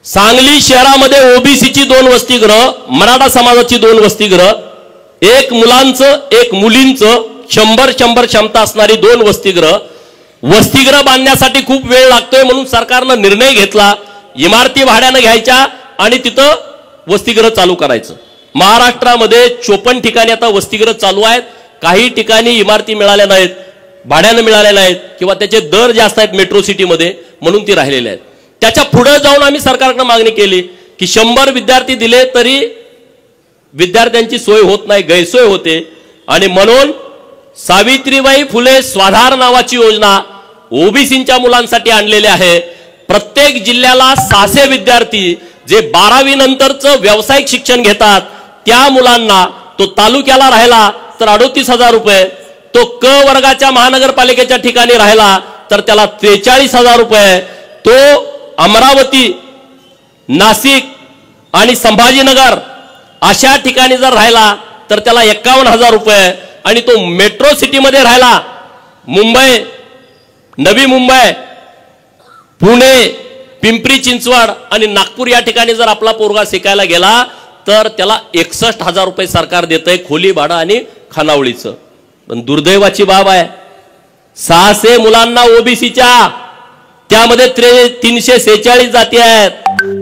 सांगली शहरामध्ये ओबीसीची 2 वसतिगृह, मराठा समाजाची 2 वसतिगृह, एक मुलांचं एक मुलींचं 100 क्षमता असणारी 2 वसतिगृह. वसतिगृह बांधण्यासाठी खूप वेळ लागतोय म्हणून सरकारनं निर्णय घेतला इमारती भाड्यानं घ्यायच्या आणि तिथं वसतिगृह चालू करायचं. महाराष्ट्रामध्ये 54 ठिकाणी आता वसतिगृह चालू आहेत. काही ठिकाणी इमारती मिळाल्या नाहीत, भाड्यानं मिळाल्या नाहीत किंवा त्याचे दर जास्त आहेत मेट्रो सिटीमध्ये म्हणून ती राहिलेले आहेत. त्याच्या पुढे जाऊन आम्ही सरकारकडे मागणी केली की 100 विद्यार्थी दिले तरी विद्यार्थ्यांची सोय होत नाही, गैरसोय होते. आणि म्हणून सावित्रीबाई फुले स्वाधार नावाची योजना ओबीसींच्या मुलांसाठी आणलेली आहे. प्रत्येक जिल्ह्याला 600 विद्यार्थी जे 12वी नंतरचं व्यावसायिक शिक्षण घेतात त्या मुलांना, तो तालुक्याला राहिला तर 38,000 रुपये, तो क वर्गाच्या महानगरपालिकेच्या ठिकाणी राहिला तर त्याला 43,000 रुपये, तो अमरावती, नाशिक आणि संभाजीनगर अशा ठिकाणी जर राहिला तर त्याला 51,000 रुपये, आणि तो मेट्रो सिटीमध्ये राहिला, मुंबई, नवी मुंबई, पुणे, पिंपरी चिंचवड आणि नागपूर या ठिकाणी जर आपला पोरगा शिकायला गेला तर त्याला 61,000 रुपये सरकार देतंय खोली भाडं आणि खानावळीचं. पण दुर्दैवाची बाब आहे, 600 मुलांना ओबीसीच्या, त्यामध्ये 346 जाती आहेत.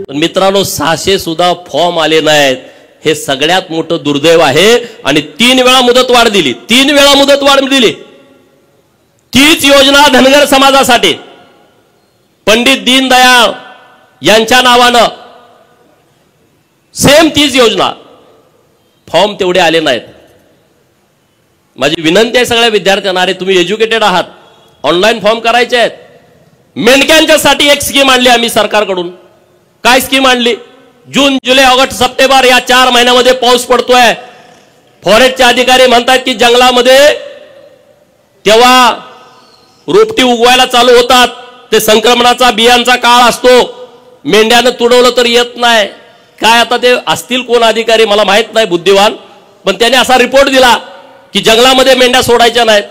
पण मित्रांनो 600 सुद्धा फॉर्म आले नाहीत. हे सगळ्यात मोठं दुर्दैव आहे. आणि 3 वेळा मुदतवाढ दिली, 3 वेळा मुदतवाढ दिली. तीच योजना धनगर समाजासाठी पंडित दीनदयाळ यांच्या नावानं सेम तीच योजना, फॉर्म तेवढे आले नाहीत. माझी विनंती आहे सगळ्या विद्यार्थ्यांना, अरे तुम्ही एज्युकेटेड आहात, ऑनलाईन फॉर्म करायचे आहेत. मेंढक्यांच्यासाठी एक स्कीम आणली आम्ही सरकारकडून. काय स्कीम आणली? जून, जुलै, ऑगस्ट, सप्टेंबर या 4 महिन्यामध्ये पाऊस पडतोय. फॉरेस्टचे अधिकारी म्हणतात की जंगलामध्ये तेव्हा रोपटी उगवायला चालू होतात, ते संक्रमणाचा बियांचा काळ असतो, मेंढ्यानं तुडवलं तर येत नाही. काय आता ते असतील कोण अधिकारी मला माहित नाही, बुद्धिवान, पण त्याने असा रिपोर्ट दिला की जंगलामध्ये मेंढ्या सोडायच्या नाहीत.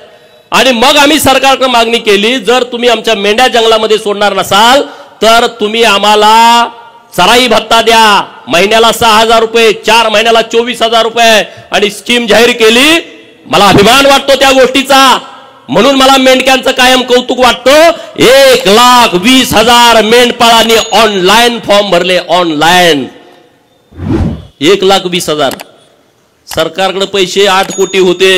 आणि मग आम्ही सरकारकडे मागणी केली, जर तुम्ही आमच्या मेंढ्या जंगलामध्ये सोडणार नसाल तर तुम्ही आम्हाला चराई भत्ता द्या, महिन्याला 6,000 रुपये, 4 महिन्याला 24,000 रुपये, आणि स्कीम जाहीर केली. मला अभिमान वाटतो त्या गोष्टीचा, म्हणून मला मेंढक्यांचं कायम कौतुक वाटतं. 1,20,000 मेंढपाळांनी ऑनलाईन फॉर्म भरले, ऑनलाईन 1,20,000. सरकारकडे पैसे 8 कोटी होते.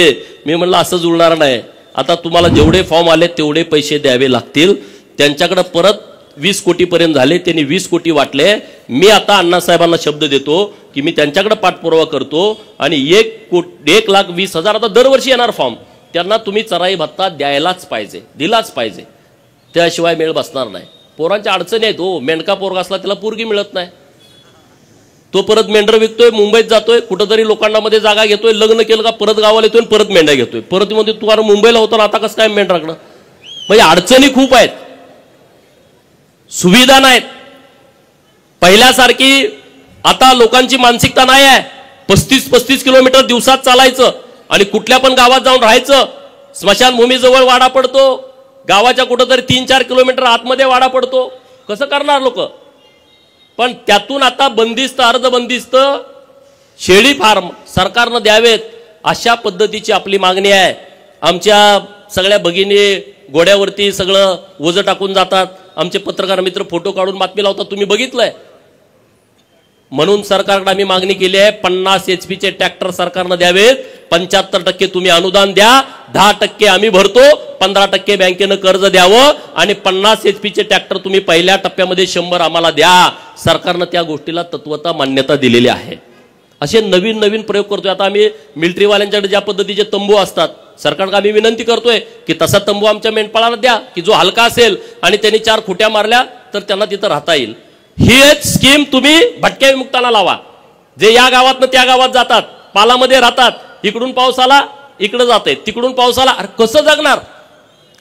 मी म्हणलं असं जुळणार नाही, आता तुम्हाला जेवढे फॉर्म आले तेवढे पैसे द्यावे लागतील. त्यांच्याकडे परत 20 कोटीपर्यंत झाले, त्यांनी 20 कोटी वाटले. मी आता अण्णासाहेबांना शब्द देतो की मी त्यांच्याकडे पाठपुरावा करतो आणि 1,20,000 आता दरवर्षी येणार फॉर्म, त्यांना तुम्ही चराई भत्ता द्यायलाच पाहिजे, दिलाच पाहिजे, त्याशिवाय मेळ बसणार नाही. पोरांच्या अडचणी आहेत हो. मेंढका पोरगा असला त्याला पोरगी मिळत नाही, तो परत मेंढर विकतोय, मुंबईत जातोय, कुठंतरी लोकांमध्ये जागा घेतोय, लग्न केलं का परत गावाला येतोय, परत मेंढ्या घेतोय, परत म्हणते तू अरे मुंबईला होता ना, आता कसं काय मेंढराकडं. म्हणजे अडचणी खूप आहेत, सुविधा नाहीत. पहिल्यासारखी आता लोकांची मानसिकता नाही आहे. 35-35 किलोमीटर दिवसात चालायचं आणि कुठल्या पण गावात जाऊन राहायचं. स्मशानभूमीजवळ वाडा पडतो, गावाच्या कुठंतरी 3-4 किलोमीटर आतमध्ये वाडा पडतो. कसं करणार लोक. पण त्यातून आता बंदिस्त, अर्धबंदिस्त शेळी फार्म सरकारनं द्यावेत, अशा पद्धतीची आपली मागणी आहे. आमच्या सगळ्या भगिनी घोड्यावरती सगळं ओझं टाकून जातात. आमचे पत्रकार मित्र फोटो काढून बातमी लावतात, तुम्ही बघितलंय. म्हणून सरकारकडे आम्ही मागणी केली आहे, 50 HP चे ट्रॅक्टर सरकारनं द्यावेत. 75% तुम्ही अनुदान द्या, 10% आम्ही भरतो, 15% बँकेनं कर्ज द्यावं आणि 50 HP चे ट्रॅक्टर तुम्ही पहिल्या टप्प्यामध्ये 100 आम्हाला द्या. सरकारनं त्या गोष्टीला तत्वता मान्यता दिलेली आहे. असे नवीन नवीन प्रयोग करतोय. आता आम्ही मिलिटरीवाल्यांच्याकडे ज्या पद्धतीचे तंबू असतात, सरकारला आम्ही विनंती करतोय की तसा तंबू आमच्या मेंढपाळाला द्या, की जो हलका असेल आणि त्यांनी 4 खुट्या मारल्या तर त्यांना तिथं राहता येईल. ही एक स्कीम तुम्ही भटक्या विमुक्तांना लावा, जे या गावातनं त्या गावात जातात, पालामध्ये राहतात. इकडून पाऊस आला इकडे जाते, तिकडून पाऊस आला, कसं जगणार,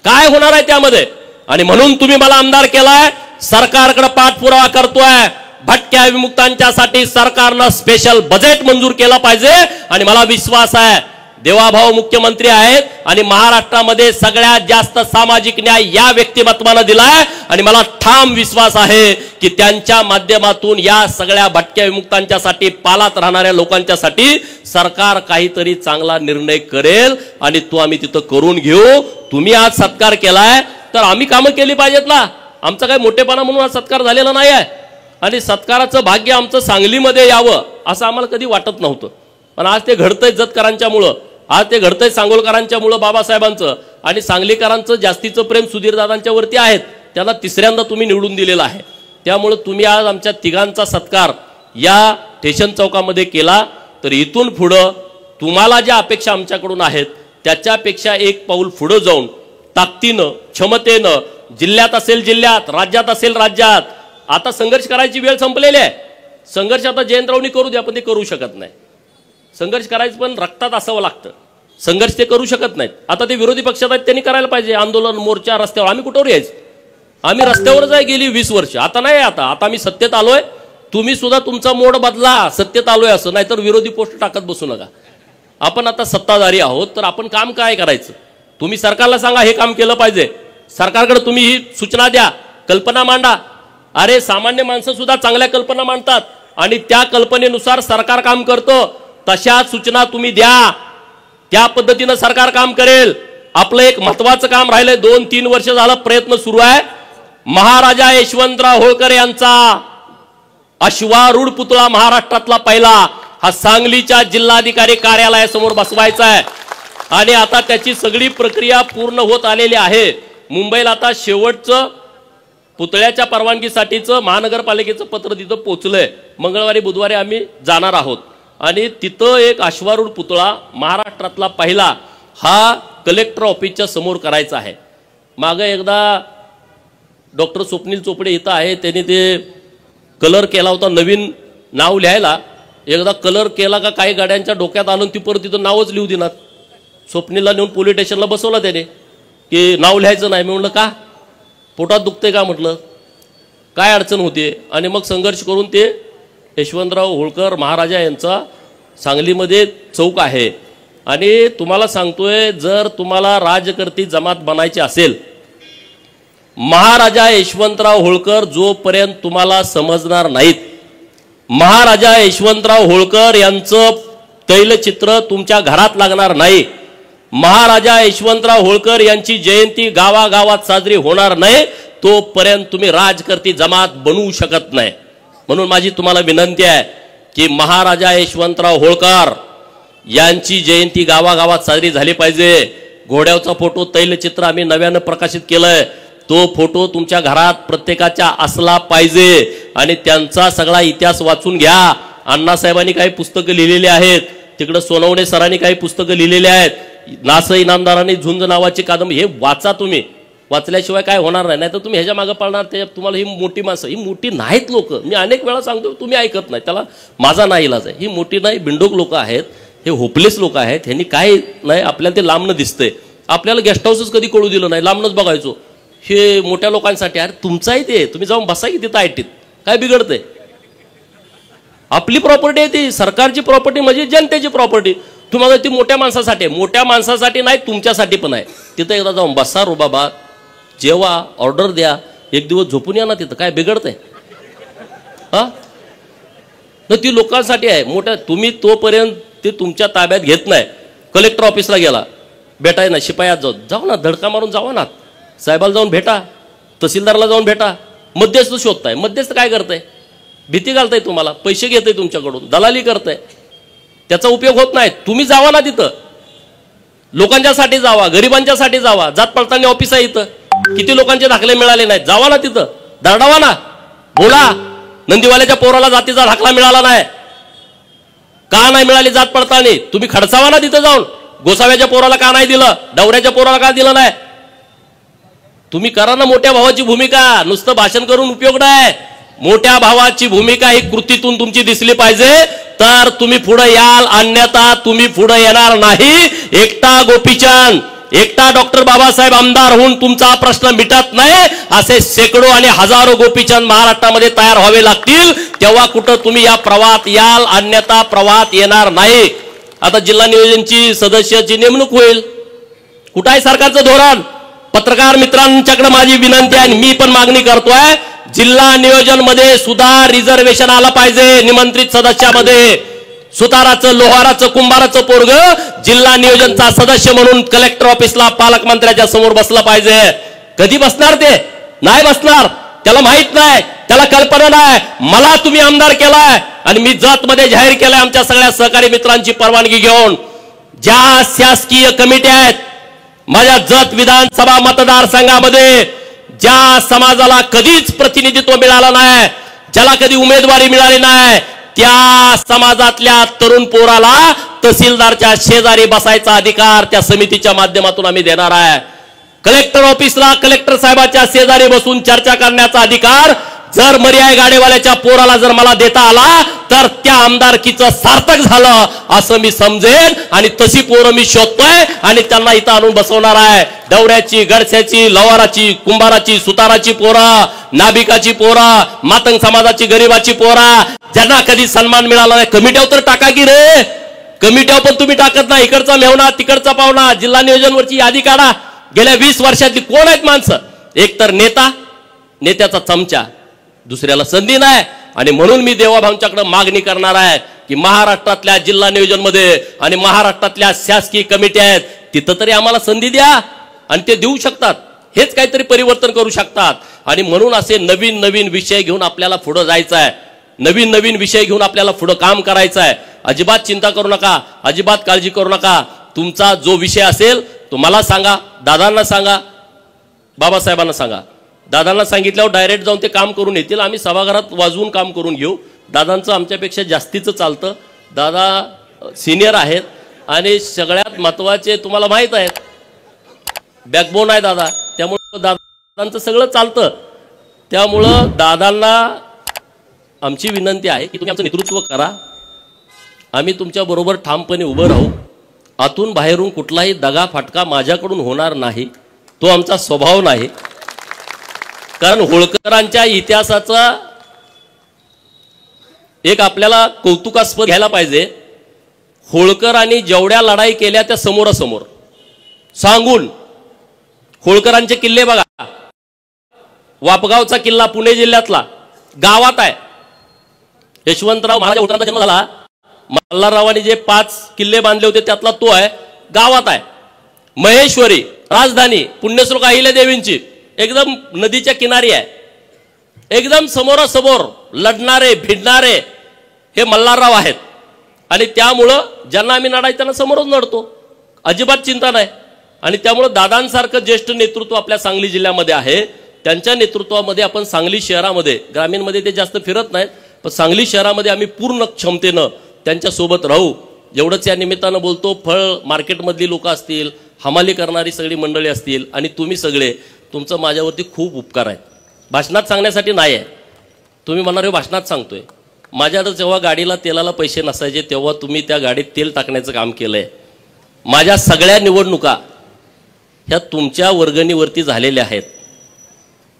काय होणार आहे त्यामध्ये. आणि म्हणून तुम्ही मला आमदार केलाय, सरकारकडे पाठपुरावा करतोय. भटक्या विमुक्तांच्यासाठी सरकारनं स्पेशल बजेट मंजूर केलं पाहिजे. आणि मला विश्वास आहे देवाभाऊ मुख्यमंत्री आहेत आणि महाराष्ट्रामध्ये सगळ्यात जास्त सामाजिक न्याय या व्यक्तिमत्वानं दिलाय. आणि मला ठाम विश्वास आहे की त्यांच्या माध्यमातून या सगळ्या भटक्या विमुक्तांच्यासाठी, पालात राहणाऱ्या लोकांच्यासाठी सरकार काहीतरी चांगला निर्णय करेल आणि तो आम्ही तिथं करून घेऊ. तुम्ही आज सत्कार केलाय तर आम्ही कामं केली पाहिजेत ना. आमचा काही मोठेपणा म्हणून आज सत्कार झालेला नाही आहे आणि सत्काराचं भाग्य आमचं सांगलीमध्ये यावं असं आम्हाला कधी वाटत नव्हतं. पण आज ते घडतंय जतकरांच्यामुळं, आज ते घडतंय सांगोलकरांच्यामुळं, बाबासाहेबांचं आणि सांगलीकरांचं जास्तीचं प्रेम सुधीरदादांच्या वरती आहेत. त्यांना तिसऱ्यांदा तुम्ही निवडून दिलेला आहे. त्यामुळे तुम्ही आज आमच्या तिघांचा सत्कार या स्टेशन चौकामध्ये केला. तर इथून पुढं तुम्हाला ज्या अपेक्षा आमच्याकडून आहेत त्याच्यापेक्षा एक पाऊल पुढे जाऊन ताकदीनं, क्षमतेनं, जिल्ह्यात असेल जिल्ह्यात, राज्यात असेल राज्यात, आता संघर्ष करायची वेळ संपलेली आहे. संघर्ष आता जयंतरावनी करू द्या, पण ते करू शकत नाही. संघर्ष करायचं पण रक्तात असावं लागतं. संघर्ष ते करू शकत नाहीत. आता ते विरोधी पक्षात आहेत, त्यांनी करायला पाहिजे आंदोलन, मोर्चा, रस्त्यावर. आम्ही कुठवर यायचं, आम्ही रस्त्यावरच आहे गेली 20 वर्ष. आता नाही, आता आम्ही सत्तेत आलोय. तुम्ही सुद्धा तुमचा मोड बदला, सत्तेत आलोय असं, नाहीतर विरोधी पोस्ट टाकत बसू नका. आपण आता सत्ताधारी आहोत, तर आपण काम काय करायचं. तुम्ही सरकारला सांगा हे काम केलं पाहिजे. सरकारकडे तुम्ही ही सूचना द्या, कल्पना मांडा. अरे सामान्य माणसं सुद्धा चांगल्या कल्पना मांडतात आणि त्या कल्पनेनुसार सरकार काम करतं. तशा सूचना तुम्ही द्या, त्या पद्धतीनं सरकार काम करेल. आपलं एक महत्वाचं काम राहिलंय, 2-3 वर्ष झालं प्रयत्न सुरू आहे. महाराजा यशवंतराव होळकर यांचा अश्वारूढ पुतळा महाराष्ट्रातला पहिला हा सांगलीच्या जिल्हाधिकारी कार्यालयासमोर बसवायचा आहे आणि आता त्याची सगळी प्रक्रिया पूर्ण होत आलेली आहे. मुंबईला आता शेवटचं पुतळ्याच्या परवानगीसाठीचं महानगरपालिकेचं पत्र तिथं पोहोचलंय. मंगळवारी बुधवारी आम्ही जाणार आहोत आणि तिथं एक अश्वारूढ पुतळा महाराष्ट्रातला पहिला हा कलेक्टर ऑफिसच्या समोर करायचा आहे. मागं एकदा डॉक्टर स्वप्नील चोपडे इथं आहे, त्यांनी ते कलर केला होता नवीन नाव लिहायला. एकदा कलर केला का काही गाड्यांच्या डोक्यात आलं, ती परत तिथं नावच लिहू देणार. स्वप्नीलला नेऊन पोलीस स्टेशनला बसवला त्याने की नाव लिहायचं नाही. मी म्हणलं का, पोटात दुखतंय का म्हटलं, काय अडचण होते. आणि मग संघर्ष करून ते यशवंतराव होळकर महाराजा यांचा सांगलीमध्ये चौक आहे. आणि तुम्हाला सांगतोय, जर तुम्हाला राजकर्ती जमात बनायची असेल, महाराजा यशवंतराव होळकर जोपर्यंत तुम्हाला समजणार नाहीत, महाराजा यशवंतराव होळकर यांचं तैलचित्र तुमच्या घरात लागणार नाही, महाराजा यशवंतराव होळकर यांची जयंती गावागावात साजरी होणार नाही, तोपर्यंत तुम्ही राजकर्ती जमात बनवू शकत नाही. म्हणून माझी तुम्हाला विनंती आहे की महाराजा यशवंतराव होळकर यांची जयंती गावागावात साजरी झाली पाहिजे. घोड्यावरचा फोटो तैलचित्र आम्ही नव्यानं प्रकाशित केलंय, तो फोटो तुमच्या घरात प्रत्येकाच्या असला पाहिजे. आणि त्यांचा सगळा इतिहास वाचून घ्या. अण्णासाहेबांनी काही पुस्तकं लिहिलेली आहेत, तिकडे सोनवणे सरांनी काही पुस्तकं लिहिलेली आहेत, नास इनामदारांनी झुंज नावाची कादंबरी, हे वाचा तुम्ही. वाचल्याशिवाय काय होणार नाही. नाही तर तुम्ही ह्याच्या मागे पळणार. ते तुम्हाला ही मोठी माणसं, ही मोठी नाहीत लोक. मी अनेक वेळा सांगतो, तुम्ही ऐकत नाही. त्याला माझा नाही इलाज आहे. ही मोठी नाही, बिंडोक लोक आहेत, हे होपलेस लोक आहेत. ह्यांनी काय नाही, आपल्याला ते लांबनं दिसतंय. आपल्याला गेस्ट हाऊसच कधी कळू दिलं नाही, लांबनच बघायचो. हे मोठ्या लोकांसाठी. अरे तुमचाही ते, तुम्ही जाऊन बसा की तिथं आयटीत, काय बिघडतंय? आपली प्रॉपर्टी आहे ती, सरकारची प्रॉपर्टी म्हणजे जनतेची प्रॉपर्टी. तुम्हाला ती मोठ्या माणसासाठी आहे. मोठ्या माणसासाठी नाही, तुमच्यासाठी पण आहे. तिथं एकदा जाऊन बसा, रुबाबा, जेवा, ऑर्डर द्या, एक दिवस झोपून या ना तिथं, काय बिघडतंय? हा, ती लोकांसाठी आहे. मोठ्या तुम्ही तोपर्यंत ते तुमच्या ताब्यात घेत नाही. कलेक्टर ऑफिसला गेला, भेटाय ना, शिपायात जाऊ ना, धडका मारून जावा ना, साहेबाला जाऊन भेटा, तहसीलदारला जाऊन भेटा. मध्यस्थ शोधताय. मध्यस्थ काय करताय? भीती घालताय तुम्हाला, पैसे घेताय तुमच्याकडून, दलाली करताय. त्याचा उपयोग होत नाही. तुम्ही जावा ना तिथं, लोकांच्यासाठी जावा, गरिबांच्यासाठी जावा. जात पडताळणी ऑफिस आहे इथं, किती लोकांचे दाखले मिळाले नाहीत, जावा ना तिथं, दरडावा ना, बोला. नंदीवाल्याच्या पोराला जातीचा दाखला मिळाला नाही, का नाही मिळाली जात पडताळणी? तुम्ही खडसावा ना तिथं जाऊन. गोसाव्याच्या पोराला का नाही दिलं, डवऱ्याच्या पोराला का दिलं नाही? तुम्ही करा ना मोठ्या भावाची भूमिका. नुसतं भाषण करून उपयोग नाही. मोठ्या भावाची भूमिका ही कृतीतून तुमची दिसली पाहिजे, तर तुम्ही पुढे याल, अन्यथा तुम्ही पुढे येणार नाही. एकटा गोपीचंद, एकटा डॉक्टर बाबासाहेब आमदार होऊन तुमचा प्रश्न मिटत नाही. असे शेकडो आणि हजारो गोपीचंद महाराष्ट्रामध्ये तयार व्हावे लागतील, तेव्हा कुठं तुम्ही या प्रवाहात याल, अन्यथा प्रवाहात येणार नाही. आता जिल्हा नियोजनची सदस्याची नेमणूक होईल. कुठं आहे सरकारचं धोरण? पत्रकार मित्रांच्याकडे माझी विनंती आहे, मी पण मागणी करतोय, जिल्हा नियोजन मध्ये सुद्धा रिझर्वेशन आला पाहिजे. निमंत्रित सदस्यामध्ये सुताराचं, लोहाराचं, कुंभाराचं पोरग जिल्हा नियोजनचा सदस्य म्हणून कलेक्टर ऑफिसला पालकमंत्र्याच्या समोर बसला पाहिजे. कधी बसणार? ते नाही बसणार. त्याला माहित नाही, त्याला कल्पना नाही. मला तुम्ही आमदार केलाय आणि मी जत मध्ये जाहीर केलाय आमच्या सगळ्या सहकारी मित्रांची परवानगी घेऊन. ज्या शासकीय कमिट्या आहेत माझ्या जत विधानसभा मतदारसंघामध्ये, ज्या समाजाला कधीच प्रतिनिधित्व मिळालं नाही, ज्याला कधी उमेदवारी मिळाली नाही, त्या समाजातल्या तरुण पोराला तहसीलदारच्या शेजारी बसायचा अधिकार त्या समितीच्या माध्यमातून आम्ही देणार आहे. कलेक्टर ऑफिसला कलेक्टर साहेबाच्या शेजारी बसून चर्चा करण्याचा अधिकार जर मर्याय गाडेवाल्याच्या पोराला जर मला देता आला, तर त्या आमदारकीचं सार्थक झालं असं मी समजेन. आणि तशी पोरं मी शोधतोय आणि त्यांना इथं आणून बसवणार आहे. डवऱ्याची, गडस्याची, लवाराची, कुंभाराची, सुताराची पोरं, नाभिकाची पोरं, मातंग समाजाची, गरीबाची पोरं, ज्यांना कधी सन्मान मिळाला नाही. कमिट्यावर तर टाका की रे. कमिट्यावर पण तुम्ही टाकत नाही. इकडचा मेवणा, तिकडचा पाहुणा. जिल्हा नियोजनवरची यादी काढा. गेल्या 20 वर्षातली कोण आहेत माणसं? एक तर नेता, नेत्याचा चमचा, दुसऱ्याला संधी नाही. आणि म्हणून मी देवाभाऊंच्याकडे मागणी करणार आहे की महाराष्ट्रातल्या जिल्हा नियोजन मध्ये आणि महाराष्ट्रातल्या शासकीय कमिट्या आहेत, तिथं तरी आम्हाला संधी द्या. आणि ते देऊ शकतात, हेच काहीतरी परिवर्तन करू शकतात. आणि म्हणून असे नवीन नवीन विषय घेऊन आपल्याला पुढे जायचं आहे. नवीन नवीन विषय घेऊन आपल्याला पुढे काम करायचं आहे. अजिबात चिंता करू नका, अजिबात काळजी करू नका. तुमचा जो विषय असेल तो मला सांगा, दादांना सांगा, बाबासाहेबांना सांगा. दादांना सांगितल्यावर डायरेक्ट जाऊन ते काम करून येतील. आम्ही सभागृहात वाजवून काम करून घेऊ. दादांचं आमच्यापेक्षा जास्तीचं चालतं. दादा सिनियर आहेत आणि सगळ्यात महत्वाचे तुम्हाला माहित आहेत, बॅकबोन आहे दादा. त्यामुळे दादांचं सगळं चालतं. त्यामुळं दादांना आमची विनंती आहे की तुम्ही आमचं नेतृत्व करा. आम्ही तुमच्या बरोबर ठामपणे उभं राहू. आतून बाहेरून कुठलाही दगा फाटका माझ्याकडून होणार नाही. तो आमचा स्वभाव नाही. कारण होळकरांच्या इतिहासाचा एक आपल्याला कौतुकास्पद घ्यायला पाहिजे. होळकरांनी जेवढ्या लढाई केल्या त्या समोरासमोर सांगून. होळकरांचे किल्ले बघा. वापगावचा किल्ला पुणे जिल्ह्यातला गावात आहे. यशवंतराव महाराज होळकरांचा जन्म झाला. मल्हाररावांनी जे 5 किल्ले बांधले होते त्यातला तो आहे, गावात आहे. महेश्वरी राजधानी पुण्यश्लोक अहिल्यादेवींची एकदम नदीच्या किनारी आहे. एकदम समोरासमोर लढणारे भिडणारे हे मल्हारराव आहेत. आणि त्यामुळं ज्यांना आम्ही लढाय त्यांना समोरच लढतो, अजिबात चिंता नाही. आणि त्यामुळं दादांसारखं ज्येष्ठ नेतृत्व आपल्या सांगली जिल्ह्यामध्ये आहे. त्यांच्या नेतृत्वामध्ये आपण सांगली शहरामध्ये, ग्रामीणमध्ये ते जास्त फिरत नाहीत, पण सांगली शहरामध्ये आम्ही पूर्ण क्षमतेनं त्यांच्यासोबत राहू. एवढंच या निमित्तानं बोलतो. फळ मार्केटमधली लोक असतील, हमाली करणारी सगळी मंडळी असतील आणि तुम्ही सगळे, तुमचं माझ्यावरती खूप उपकार आहे. भाषणात सांगण्यासाठी नाही आहे. तुम्ही म्हणणार भाषणात सांगतोय. माझ्याकडे जेव्हा गाडीला तेलाला पैसे नसायचे तेव्हा तुम्ही त्या गाडीत तेल टाकण्याचं काम केलंय. माझ्या सगळ्या निवडणुका ह्या तुमच्या वर्गणीवरती झालेल्या आहेत.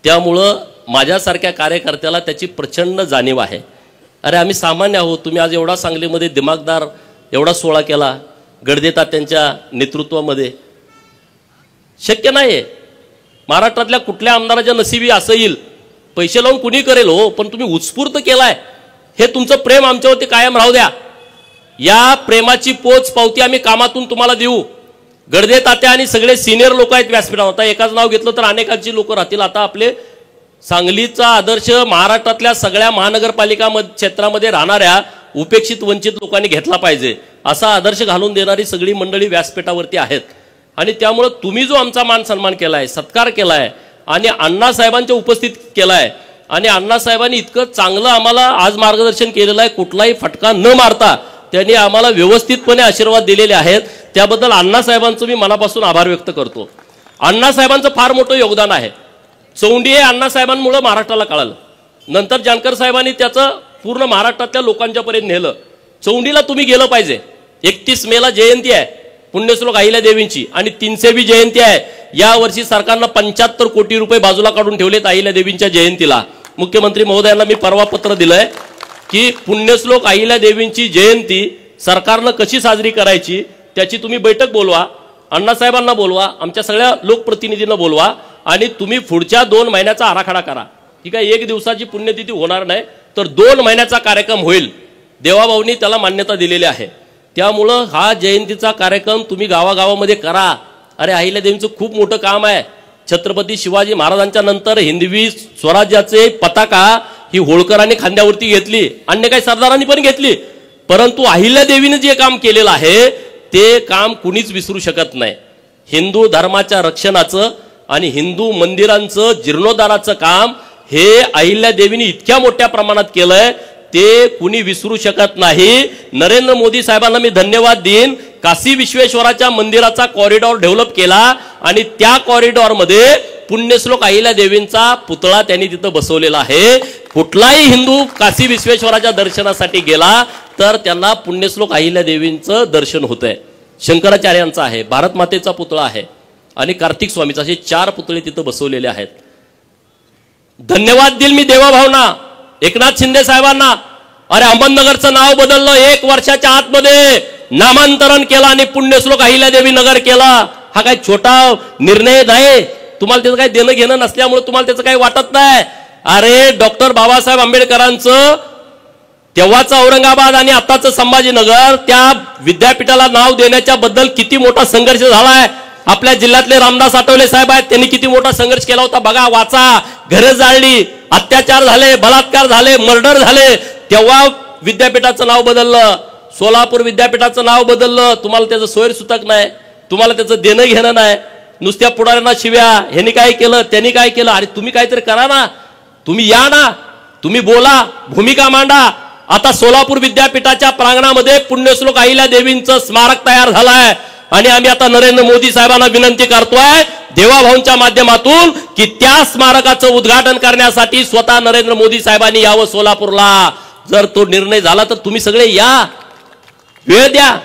त्यामुळं माझ्यासारख्या कार्यकर्त्याला त्याची प्रचंड जाणीव आहे. अरे आम्ही सामान्य आहोत. तुम्ही आज एवढा सांगलीमध्ये दिमागदार एवढा सोहळा केला गडदे तात्यांच्या नेतृत्वामध्ये. शक्य नाही. महाराष्ट्रातल्या कुठल्या आमदाराच्या नशिबी असं येईल. पैसे लावून कुणी करेल हो, पण तुम्ही उत्स्फूर्त केलाय. हे तुमचं प्रेम आमच्यावरती कायम राहू द्या. या प्रेमाची पोच पावती आम्ही कामातून तुम्हाला देऊ. गडदे तात्या आणि सगळे सिनियर लोक आहेत व्यासपीठावर. आता एकाच नाव घेतलं तर अनेकांची लोक राहतील. आता आपले सांगलीचा आदर्श महाराष्ट्रातल्या सगळ्या महानगरपालिका क्षेत्रामध्ये राहणाऱ्या उपेक्षित वंचित लोकांनी घेतला पाहिजे. असा आदर्श घालून देणारी सगळी मंडळी व्यासपीठावरती आहेत. आणि त्यामुळं तुम्ही जो आमचा मान सन्मान केलाय, सत्कार केलाय आणि अण्णासाहेबांच्या उपस्थित केलाय आणि अण्णासाहेबांनी इतकं चांगलं आम्हाला आज मार्गदर्शन केलेलं आहे, कुठलाही फटका न मारता त्यांनी आम्हाला व्यवस्थितपणे आशीर्वाद दिलेले आहेत. त्याबद्दल अण्णासाहेबांचं मी मनापासून आभार व्यक्त करतो. अण्णासाहेबांचं फार मोठं योगदान आहे. चौंडी हे अण्णासाहेबांमुळे महाराष्ट्राला कळालं. नंतर जानकर साहेबांनी त्याचं पूर्ण महाराष्ट्रातल्या लोकांच्यापर्यंत नेलं. चौंडीला तुम्ही गेलं पाहिजे. 31 मेला जयंती आहे पुण्यश्लोक अहिल्यादेवींची आणि 300वी जयंती आहे. यावर्षी सरकारनं 75 कोटी रुपये बाजूला काढून ठेवलेत अहिल्यादेवींच्या जयंतीला. मुख्यमंत्री महोदयांना मी परवा पत्र दिलंय की पुण्यश्लोक अहिल्यादेवींची जयंती सरकारनं कशी साजरी करायची त्याची तुम्ही बैठक बोलवा. अण्णासाहेबांना बोलवा, आमच्या सगळ्या लोकप्रतिनिधींना बोलवा आणि तुम्ही पुढच्या 2 महिन्याचा आराखडा करा. ठीक आहे, 1 दिवसाची पुण्यतिथी होणार नाही तर 2 महिन्याचा कार्यक्रम होईल. देवाभाऊंनी त्याला मान्यता दिलेली आहे. त्यामुळं हा जयंतीचा कार्यक्रम तुम्ही गावागावामध्ये करा. अरे अहिल्यादेवींचं खूप मोठं काम आहे. छत्रपती शिवाजी महाराजांच्या नंतर हिंदवी स्वराज्याचे पताका ही होळकरांनी खांद्यावरती घेतली, अन्य काही सरदारांनी पण घेतली. परंतु अहिल्यादेवीने जे काम केलेलं आहे ते काम कुणीच विसरू शकत नाही. हिंदू धर्माच्या रक्षणाचं आणि हिंदू मंदिरांचं जीर्णोद्धाराचं काम हे अहिल्यादेवीने इतक्या मोठ्या प्रमाणात केलंय ते कुणी विसरू शकत नाही. नरेंद्र मोदी साहेबांना मी धन्यवाद देईन. काशी विश्वेश्वराच्या मंदिराचा कॉरिडॉर डेव्हलप केला आणि त्या कॉरिडॉरमध्ये पुण्यश्लोक अहिल्यादेवींचा पुतळा त्यांनी तिथं बसवलेला आहे. कुठलाही हिंदू काशी विश्वेश्वराच्या दर्शनासाठी गेला तर त्यांना पुण्यश्लोक अहिल्यादेवींचं दर्शन होतंय. शंकराचार्यांचा आहे, भारत मातेचा पुतळा आहे आणि कार्तिक स्वामीचा, असे 4 पुतळे तिथं बसवलेले आहेत. धन्यवाद देईल मी देवाभावना, एकनाथ शिंदे साहेबांना. अरे अहमदनगरचं नाव बदललं, 1 वर्षाच्या आतमध्ये नामांतरण केलं आणि पुण्यश्लोक अहिल्यादेवी नगर केला. हा काही छोटा निर्णय नाही. तुम्हाला त्याचं काही देणं घेणं नसल्यामुळे तुम्हाला त्याचं काही वाटत नाही. अरे डॉक्टर बाबासाहेब आंबेडकरांचं तेव्हाचं औरंगाबाद आणि आताचं संभाजीनगर त्या विद्यापीठाला नाव देण्याच्या बद्दल किती मोठा संघर्ष झालाय. आपल्या जिल्ह्यातले रामदास आठवले साहेब आहेत, त्यांनी किती मोठा संघर्ष केला होता बघा. वाचा, घरं जाळली, अत्याचार झाले, बलात्कार झाले, मर्डर झाले, तेव्हा विद्यापीठाचं नाव बदललं. सोलापूर विद्यापीठाचं नाव बदललं. तुम्हाला त्याचं सोयरसुतक नाही, तुम्हाला त्याचं देणं घेणं नाही. नुसत्या पुढाऱ्यांना शिव्या, ह्यांनी काय केलं त्यांनी काय केलं. अरे तुम्ही काहीतरी करा ना, तुम्ही या ना, तुम्ही बोला, भूमिका मांडा. आता सोलापूर विद्यापीठाच्या प्रांगणामध्ये पुण्यश्लोक अहिल्यादेवींचं स्मारक तयार झालंय आणि आम्ही आता नरेंद्र मोदी साहेबांना विनंती करतोय देवाभाऊंच्या माध्यमातून की त्या स्मारकाचं उद्घाटन करण्यासाठी स्वतः नरेंद्र मोदी साहेबांनी यावं सोलापूरला. जर तो निर्णय झाला तर तुम्ही सगळे या, वेळ द्या.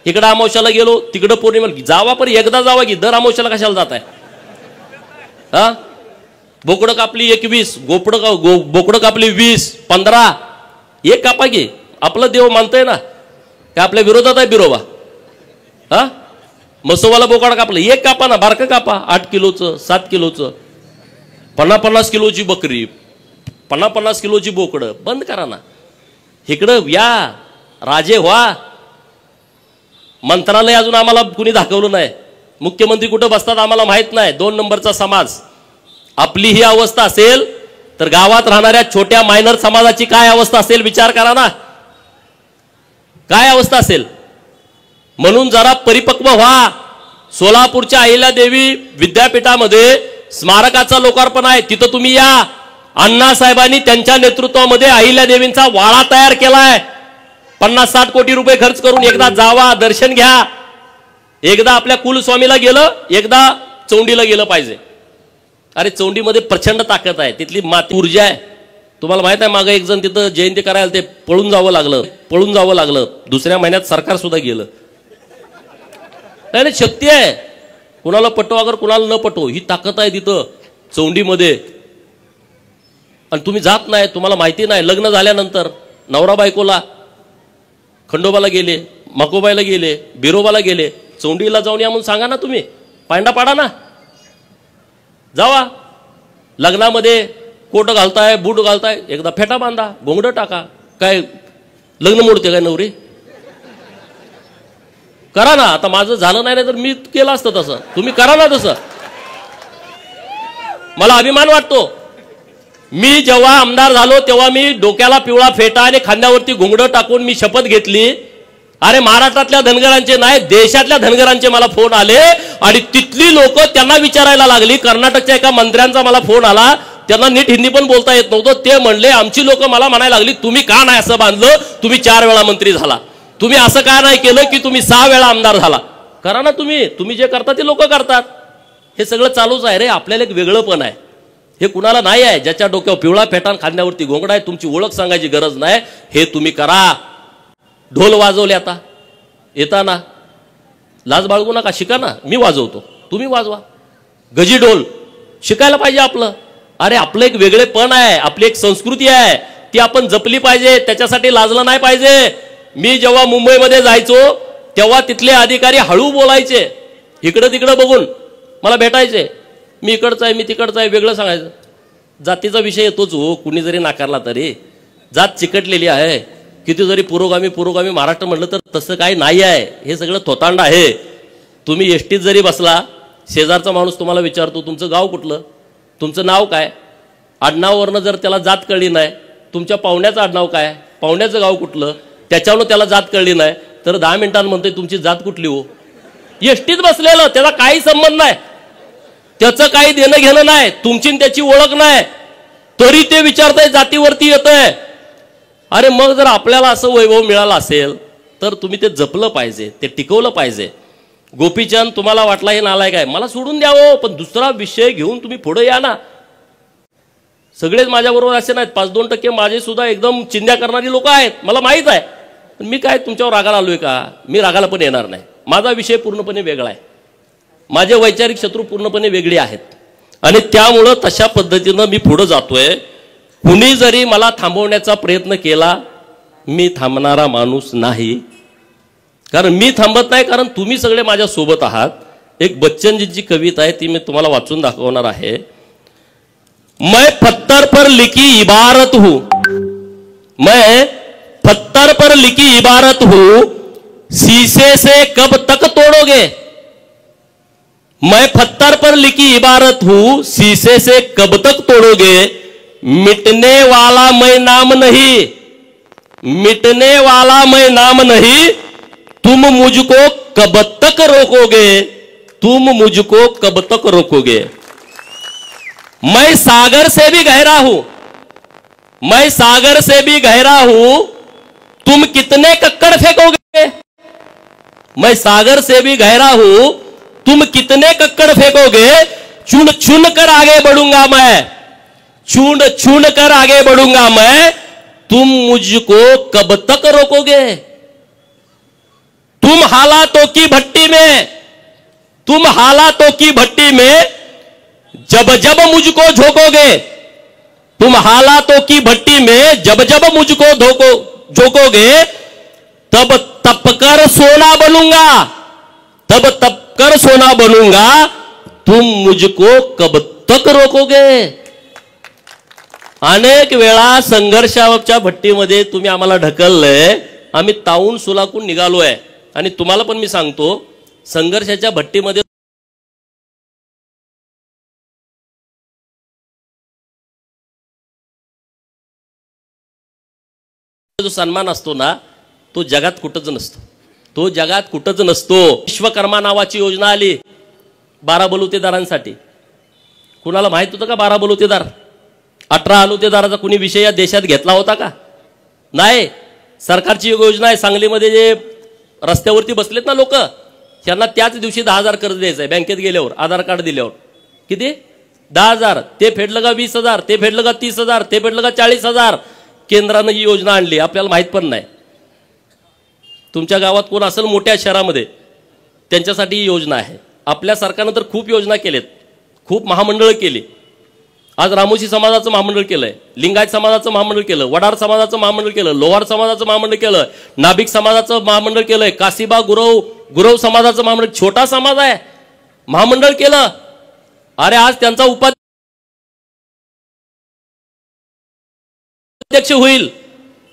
इकडं अमावस्याला गेलो, तिकडं पौर्णिमा जावा, पण एकदा जावा की दर अमावस्याला कशाला जात आहे. हा, बोकडं कापली 21, बोकडं कापली 20, 15, एक कापा की. आपलं देव मानतोय ना, काय आपल्या विरोधात आहे बिरोबा. हा, मसोवाला बोकडा कापलं, एक कापा ना, बारकं कापा. 8 किलोचं, 7 किलोचं, 50-50 किलोची बकरी, 50-50 किलोची बोकडं बंद करा ना. इकडं या, राजे व्हा. मंत्रालय अजून आम्हाला कुणी दाखवलं नाही. मुख्यमंत्री कुठं बसतात आम्हाला माहित नाही. 2 नंबरचा समाज. आपली ही अवस्था असेल तर गावात राहणाऱ्या छोट्या मायनर समाजाची काय अवस्था असेल विचार करा ना, काय अवस्था असेल. म्हणून जरा परिपक्व व्हा. सोलापूरच्या अहिल्यादेवी विद्यापीठामध्ये स्मारकाचं लोकार्पण आहे, तिथं तुम्ही या. अण्णासाहेबांनी त्यांच्या नेतृत्वामध्ये अहिल्यादेवींचा वाडा तयार केलाय. 50-60 कोटी रुपये खर्च करून एकदा जावा, दर्शन घ्या. एकदा आपल्या कुलस्वामीला गेलं, एकदा चौंडीला गेलं पाहिजे. अरे चौंडीमध्ये प्रचंड ताकद आहे, तिथली माती ऊर्जा आहे. तुम्हाला माहित आहे मागे एक जण तिथं जयंती करायला ते पळून जावं लागलं. दुसऱ्या महिन्यात सरकार सुद्धा गेलं. नाही शक्ती आहे, कुणाला पटो अगर कुणाला न पटो, ही ताकद आहे तिथं चौंडीमध्ये. आणि तुम्ही जात नाही, तुम्हाला माहिती नाही. लग्न झाल्यानंतर नवरा बायकोला खंडोबाला गेले, मकोबाईला गेले, बिरोबाला गेले, चौंडीला जाऊन या म्हणून सांगा ना, तुम्ही पांडा पाडा ना, जावा. लग्नामध्ये कोट घालताय, बूट घालताय, एकदा फेटा बांधा, घोंगडं टाका. काय लग्न मोडते काय नवरी? करा ना. आता माझं झालं नाही तर मी केलं असतं तसं, तुम्ही करा ना तसं. मला अभिमान वाटतो. मी जेव्हा आमदार झालो तेव्हा मी डोक्याला पिवळा फेटा आणि खांद्यावरती घोंगडं टाकून मी शपथ घेतली. अरे महाराष्ट्रातल्या धनगरांचे नाही, देशातल्या धनगरांचे मला फोन आले आणि तिथली लोक त्यांना विचारायला लागली. कर्नाटकच्या एका मंत्र्यांचा मला फोन आला, त्यांना नीट हिंदी पण बोलता येत नव्हतं. ते म्हणले, आमची लोक मला म्हणायला लागली, तुम्ही का नाही असं बांधलं, तुम्ही 4 वेळा मंत्री झाला, तुम्ही असं का नाही केलं की तुम्ही 6 वेळा आमदार झाला. करा ना तुम्ही जे करता ते लोक करतात. हे सगळं चालूच आहे रे. आपल्याला एक वेगळं पण आहे, हे कुणाला नाही आहे. ज्याच्या डोक्यावर पिवळा फेटा खांद्यावरती घोंगडा आहे, तुमची ओळख सांगायची गरज नाही, हे तुम्ही करा. ढोल वाजवले आता येताना, लाज बाळगू नका, शिका ना. मी वाजवतो, तुम्ही वाजवा. गजी ढोल शिकायला पाहिजे आपलं. अरे आपलं एक वेगळेपण आहे, आपली एक संस्कृती आहे, ती आपण जपली पाहिजे. त्याच्यासाठी लाजलं नाही पाहिजे. मी जेव्हा मुंबईमध्ये जायचो तेव्हा तिथले अधिकारी हळू बोलायचे, इकडं तिकडं बघून मला भेटायचे. मी इकडचं आहे, मी तिकडचं आहे, वेगळं सांगायचं. जातीचा विषय येतोच हो, कुणी जरी नाकारला तरी. जात चिकटलेली आहे. किती जरी पुरोगामी महाराष्ट्र म्हटलं तर तसं काही नाही आहे. हे सगळं थोतांड आहे. तुम्ही एसटीत जरी बसला, शेजारचा माणूस तुम्हाला विचारतो तुमचं गाव कुठलं, तुमचं नाव काय, आडनावावरनं जर त्याला जात कळली नाही, तुमच्या पाहुण्याचं आडनाव काय, पाहुण्याचं गाव कुठलं, त्याच्यावर त्याला जात कळली नाही तर 10 मिनिटांनी म्हणतोय तुमची जात कुठली हो. एसटीत बसलेलं, त्याला काही संबंध नाही, त्याचं काही देणं घेणं नाही, तुमची त्याची ओळख नाही, तरी ते विचारताय, जातीवरती येतंय. अरे मग जर आपल्याला असं वैभव मिळालं असेल तर तुम्ही ते जपलं पाहिजे, ते टिकवलं पाहिजे. गोपीचंद तुम्हाला वाटला हे नालायक आहे, मला सोडून द्यावं, पण दुसरा विषय घेऊन तुम्ही पुढे या ना. सगळेच माझ्याबरोबर असे नाहीत, 5-2% माझे सुद्धा एकदम चिंध्या करणारी लोक आहेत, मला माहित आहे. पण मी काय तुमच्यावर रागाला आलोय का? मी रागाला पण येणार नाही. माझा विषय पूर्णपणे वेगळा आहे, माझे वैचारिक शत्रू पूर्णपणे वेगळे आहेत आणि त्यामुळं तशा पद्धतीनं मी पुढे जातोय. कुणी जरी मला थांबवण्याचा प्रयत्न केला, मी थांबणारा माणूस नाही. कारण मी थांबत नाही, कारण तुम्ही सगळे माझ्या सोबत आहात. एक बच्चनजींची कविता आहे, ती मी तुम्हाला वाचून दाखवणार आहे. मैं पत्थर पर लिखी इबारत हूं, मैं पत्थर पर लिखी इबारत हूं, शीशे से कब तक तोड़ोगे. मैं पत्थर पर लिखी इबारत हूं, शीशे से कब तक तोड़ोगे. मिटने वाला मैं नाम नहीं, मिटने वाला मैं नाम नहीं, तुम मुझको कब तक रोकोगे, तुम मुझको कब तक रोकोगे. मैं सागर से भी गहरा हूं, मैं सागर से भी गहरा हूं, तुम कितने कक्कड़ फेंकोगे. मैं सागर से भी गहरा हूं, तुम कितने कक्कड़ फेंकोगे. चुन चुन कर आगे बढ़ूंगा मैं, चुन चुन कर आगे बढ़ूंगा मैं, तुम मुझको कब तक रोकोगे. तुम हालातों की भट्टी में, तुम हालातों की भट्टी में जब जब मुझको झोंकोगे, तुम हालातों की भट्टी में जब जब मुझको झोंकोगे, तब तपकर सोना बनूंगा, तब तपकर सोना बनूंगा, तुम मुझको कब तक रोकोगे. अनेक वेळा संघर्षाच्या भट्टीमध्ये तुम्ही आम्हाला ढकललंय, आम्ही तावून सुलाकून निघालोय. आणि तुम्हाला पण मी सांगतो, संघर्षाच्या भट्टीमध्ये जो सन्मान असतो ना, तो जगात कुठंच नसतो, तो जगात कुठंच नसतो. विश्वकर्मा नावाची योजना आली 12 बलुतेदारांसाठी. कुणाला माहित होतं का 12 बलुतेदार? 18 बलुतेदाराचा कुणी विषय या देशात घेतला होता का? नाही. सरकारची योजना आहे. सांगलीमध्ये जे रस्त्यावरती बसलेत ना लोक, त्यांना त्याच दिवशी 10,000 कर्ज द्यायचं आहे बँकेत गेल्यावर, आधार कार्ड दिल्यावर. किती? 10,000, ते फेडलं का 20,000, ते फेडलं का 30,000, ते फेडलं का 40,000. केंद्रानं ही योजना आणली, आपल्याला माहित पण नाही. तुमच्या गावात कोण असेल मोठ्या शहरामध्ये, त्यांच्यासाठी ही योजना आहे. आपल्या सरकारनं तर खूप योजना केल्यात, खूप महामंडळ केली. आज रामोशी समाजाचं महामंडळ केलंय, लिंगायत समाजाचं महामंडळ केलं, वडार समाजाचं महामंडळ केलं, लोहार समाजाचं महामंडळ केलं, नाभिक समाजाचं महामंडळ केलंय, काशीबा गुरव समाजाचं महामंडळ. छोटा समाज आहे, महामंडळ केलं. अरे आज त्यांचा उपाध्यक्ष होईल,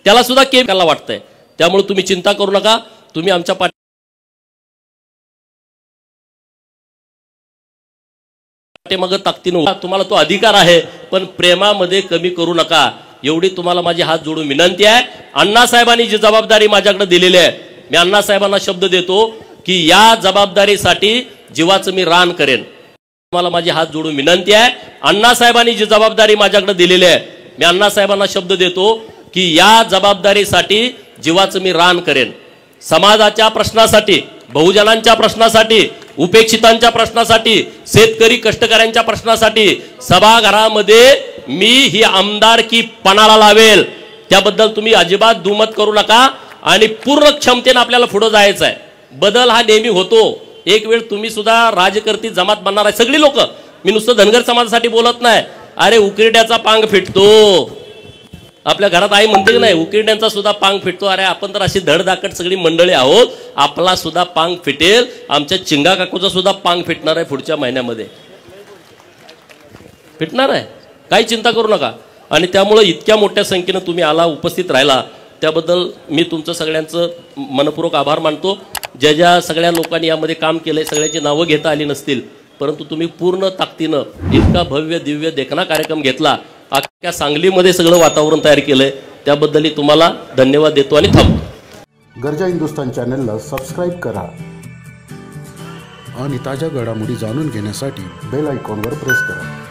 त्याला सुद्धा केला वाटतंय. त्यामुळे तुम्ही चिंता करू नका, तुम्ही आमच्या मग ताकदीनं तुम्हाला तो अधिकार आहे, पण प्रेमामध्ये कमी करू नका, एवढी तुम्हाला माझी हात जोडून विनंती आहे. अण्णासाहेबांनी जी जबाबदारी माझ्याकडे दिलेली आहे, मी अण्णासाहेबांना शब्द देतो की या जबाबदारीसाठी जीवाचं मी रान करेन. तुम्हाला माझी हात जोडून विनंती आहे. अण्णासाहेबांनी जी जबाबदारी माझ्याकडे दिलेली आहे, मी अण्णासाहेबांना शब्द देतो की या जबाबदारीसाठी जीवाचं मी रान करेन. समाजाच्या प्रश्नासाठी, बहुजनांच्या प्रश्नासाठी, उपेक्षितांच्या प्रश्नासाठी, शेतकरी कष्टकऱ्यांच्या प्रश्नासाठी सभागृहामध्ये मी ही आमदारकी पणाला लावेल. त्याबद्दल तुम्ही अजिबात दुमत करू नका आणि पूर्ण क्षमतेने आपल्याला पुढे जायचं आहे. बदल हा नेहमी होतो. एक वेळ तुम्ही सुद्धा राजकर्ती जमात बनणार आहे, सगळी लोक. मी नुसतं धनगर समाजासाठी बोलत नाही. अरे उकिरड्याचा पांग फिटतो, आपल्या घरात आई म्हणते की नाही, उकिरड्यांचा सुद्धा पांग फिटतो. अरे आपण तर अशी धडधाकट सगळी मंडळी आहोत, आपला सुद्धा पांग फिटेल. आमच्या चिंगा काकूचा सुद्धा पांग फिटणार आहे, पुढच्या महिन्यामध्ये फिटणार आहे. काही चिंता करू नका. आणि त्यामुळे इतक्या मोठ्या संख्येनं तुम्ही आला, उपस्थित राहिला, त्याबद्दल मी तुमचं सगळ्यांचं मनपूर्वक आभार मानतो. ज्या सगळ्या लोकांनी यामध्ये काम केलंय, सगळ्यांची नावं घेता आली नसतील, परंतु तुम्ही पूर्ण ताकदीनं इतका भव्य दिव्य देखणा कार्यक्रम घेतला, अख्ख्या सांगलीमध्ये सगळं वातावरण तयार केलंय, त्याबद्दलही तुम्हाला धन्यवाद देतो आणि थांबतो. गर्जा हिंदुस्तान चॅनलला सबस्क्राईब करा आणि ताज्या घडामोडी जाणून घेण्यासाठी बेल आयकॉनवर प्रेस करा.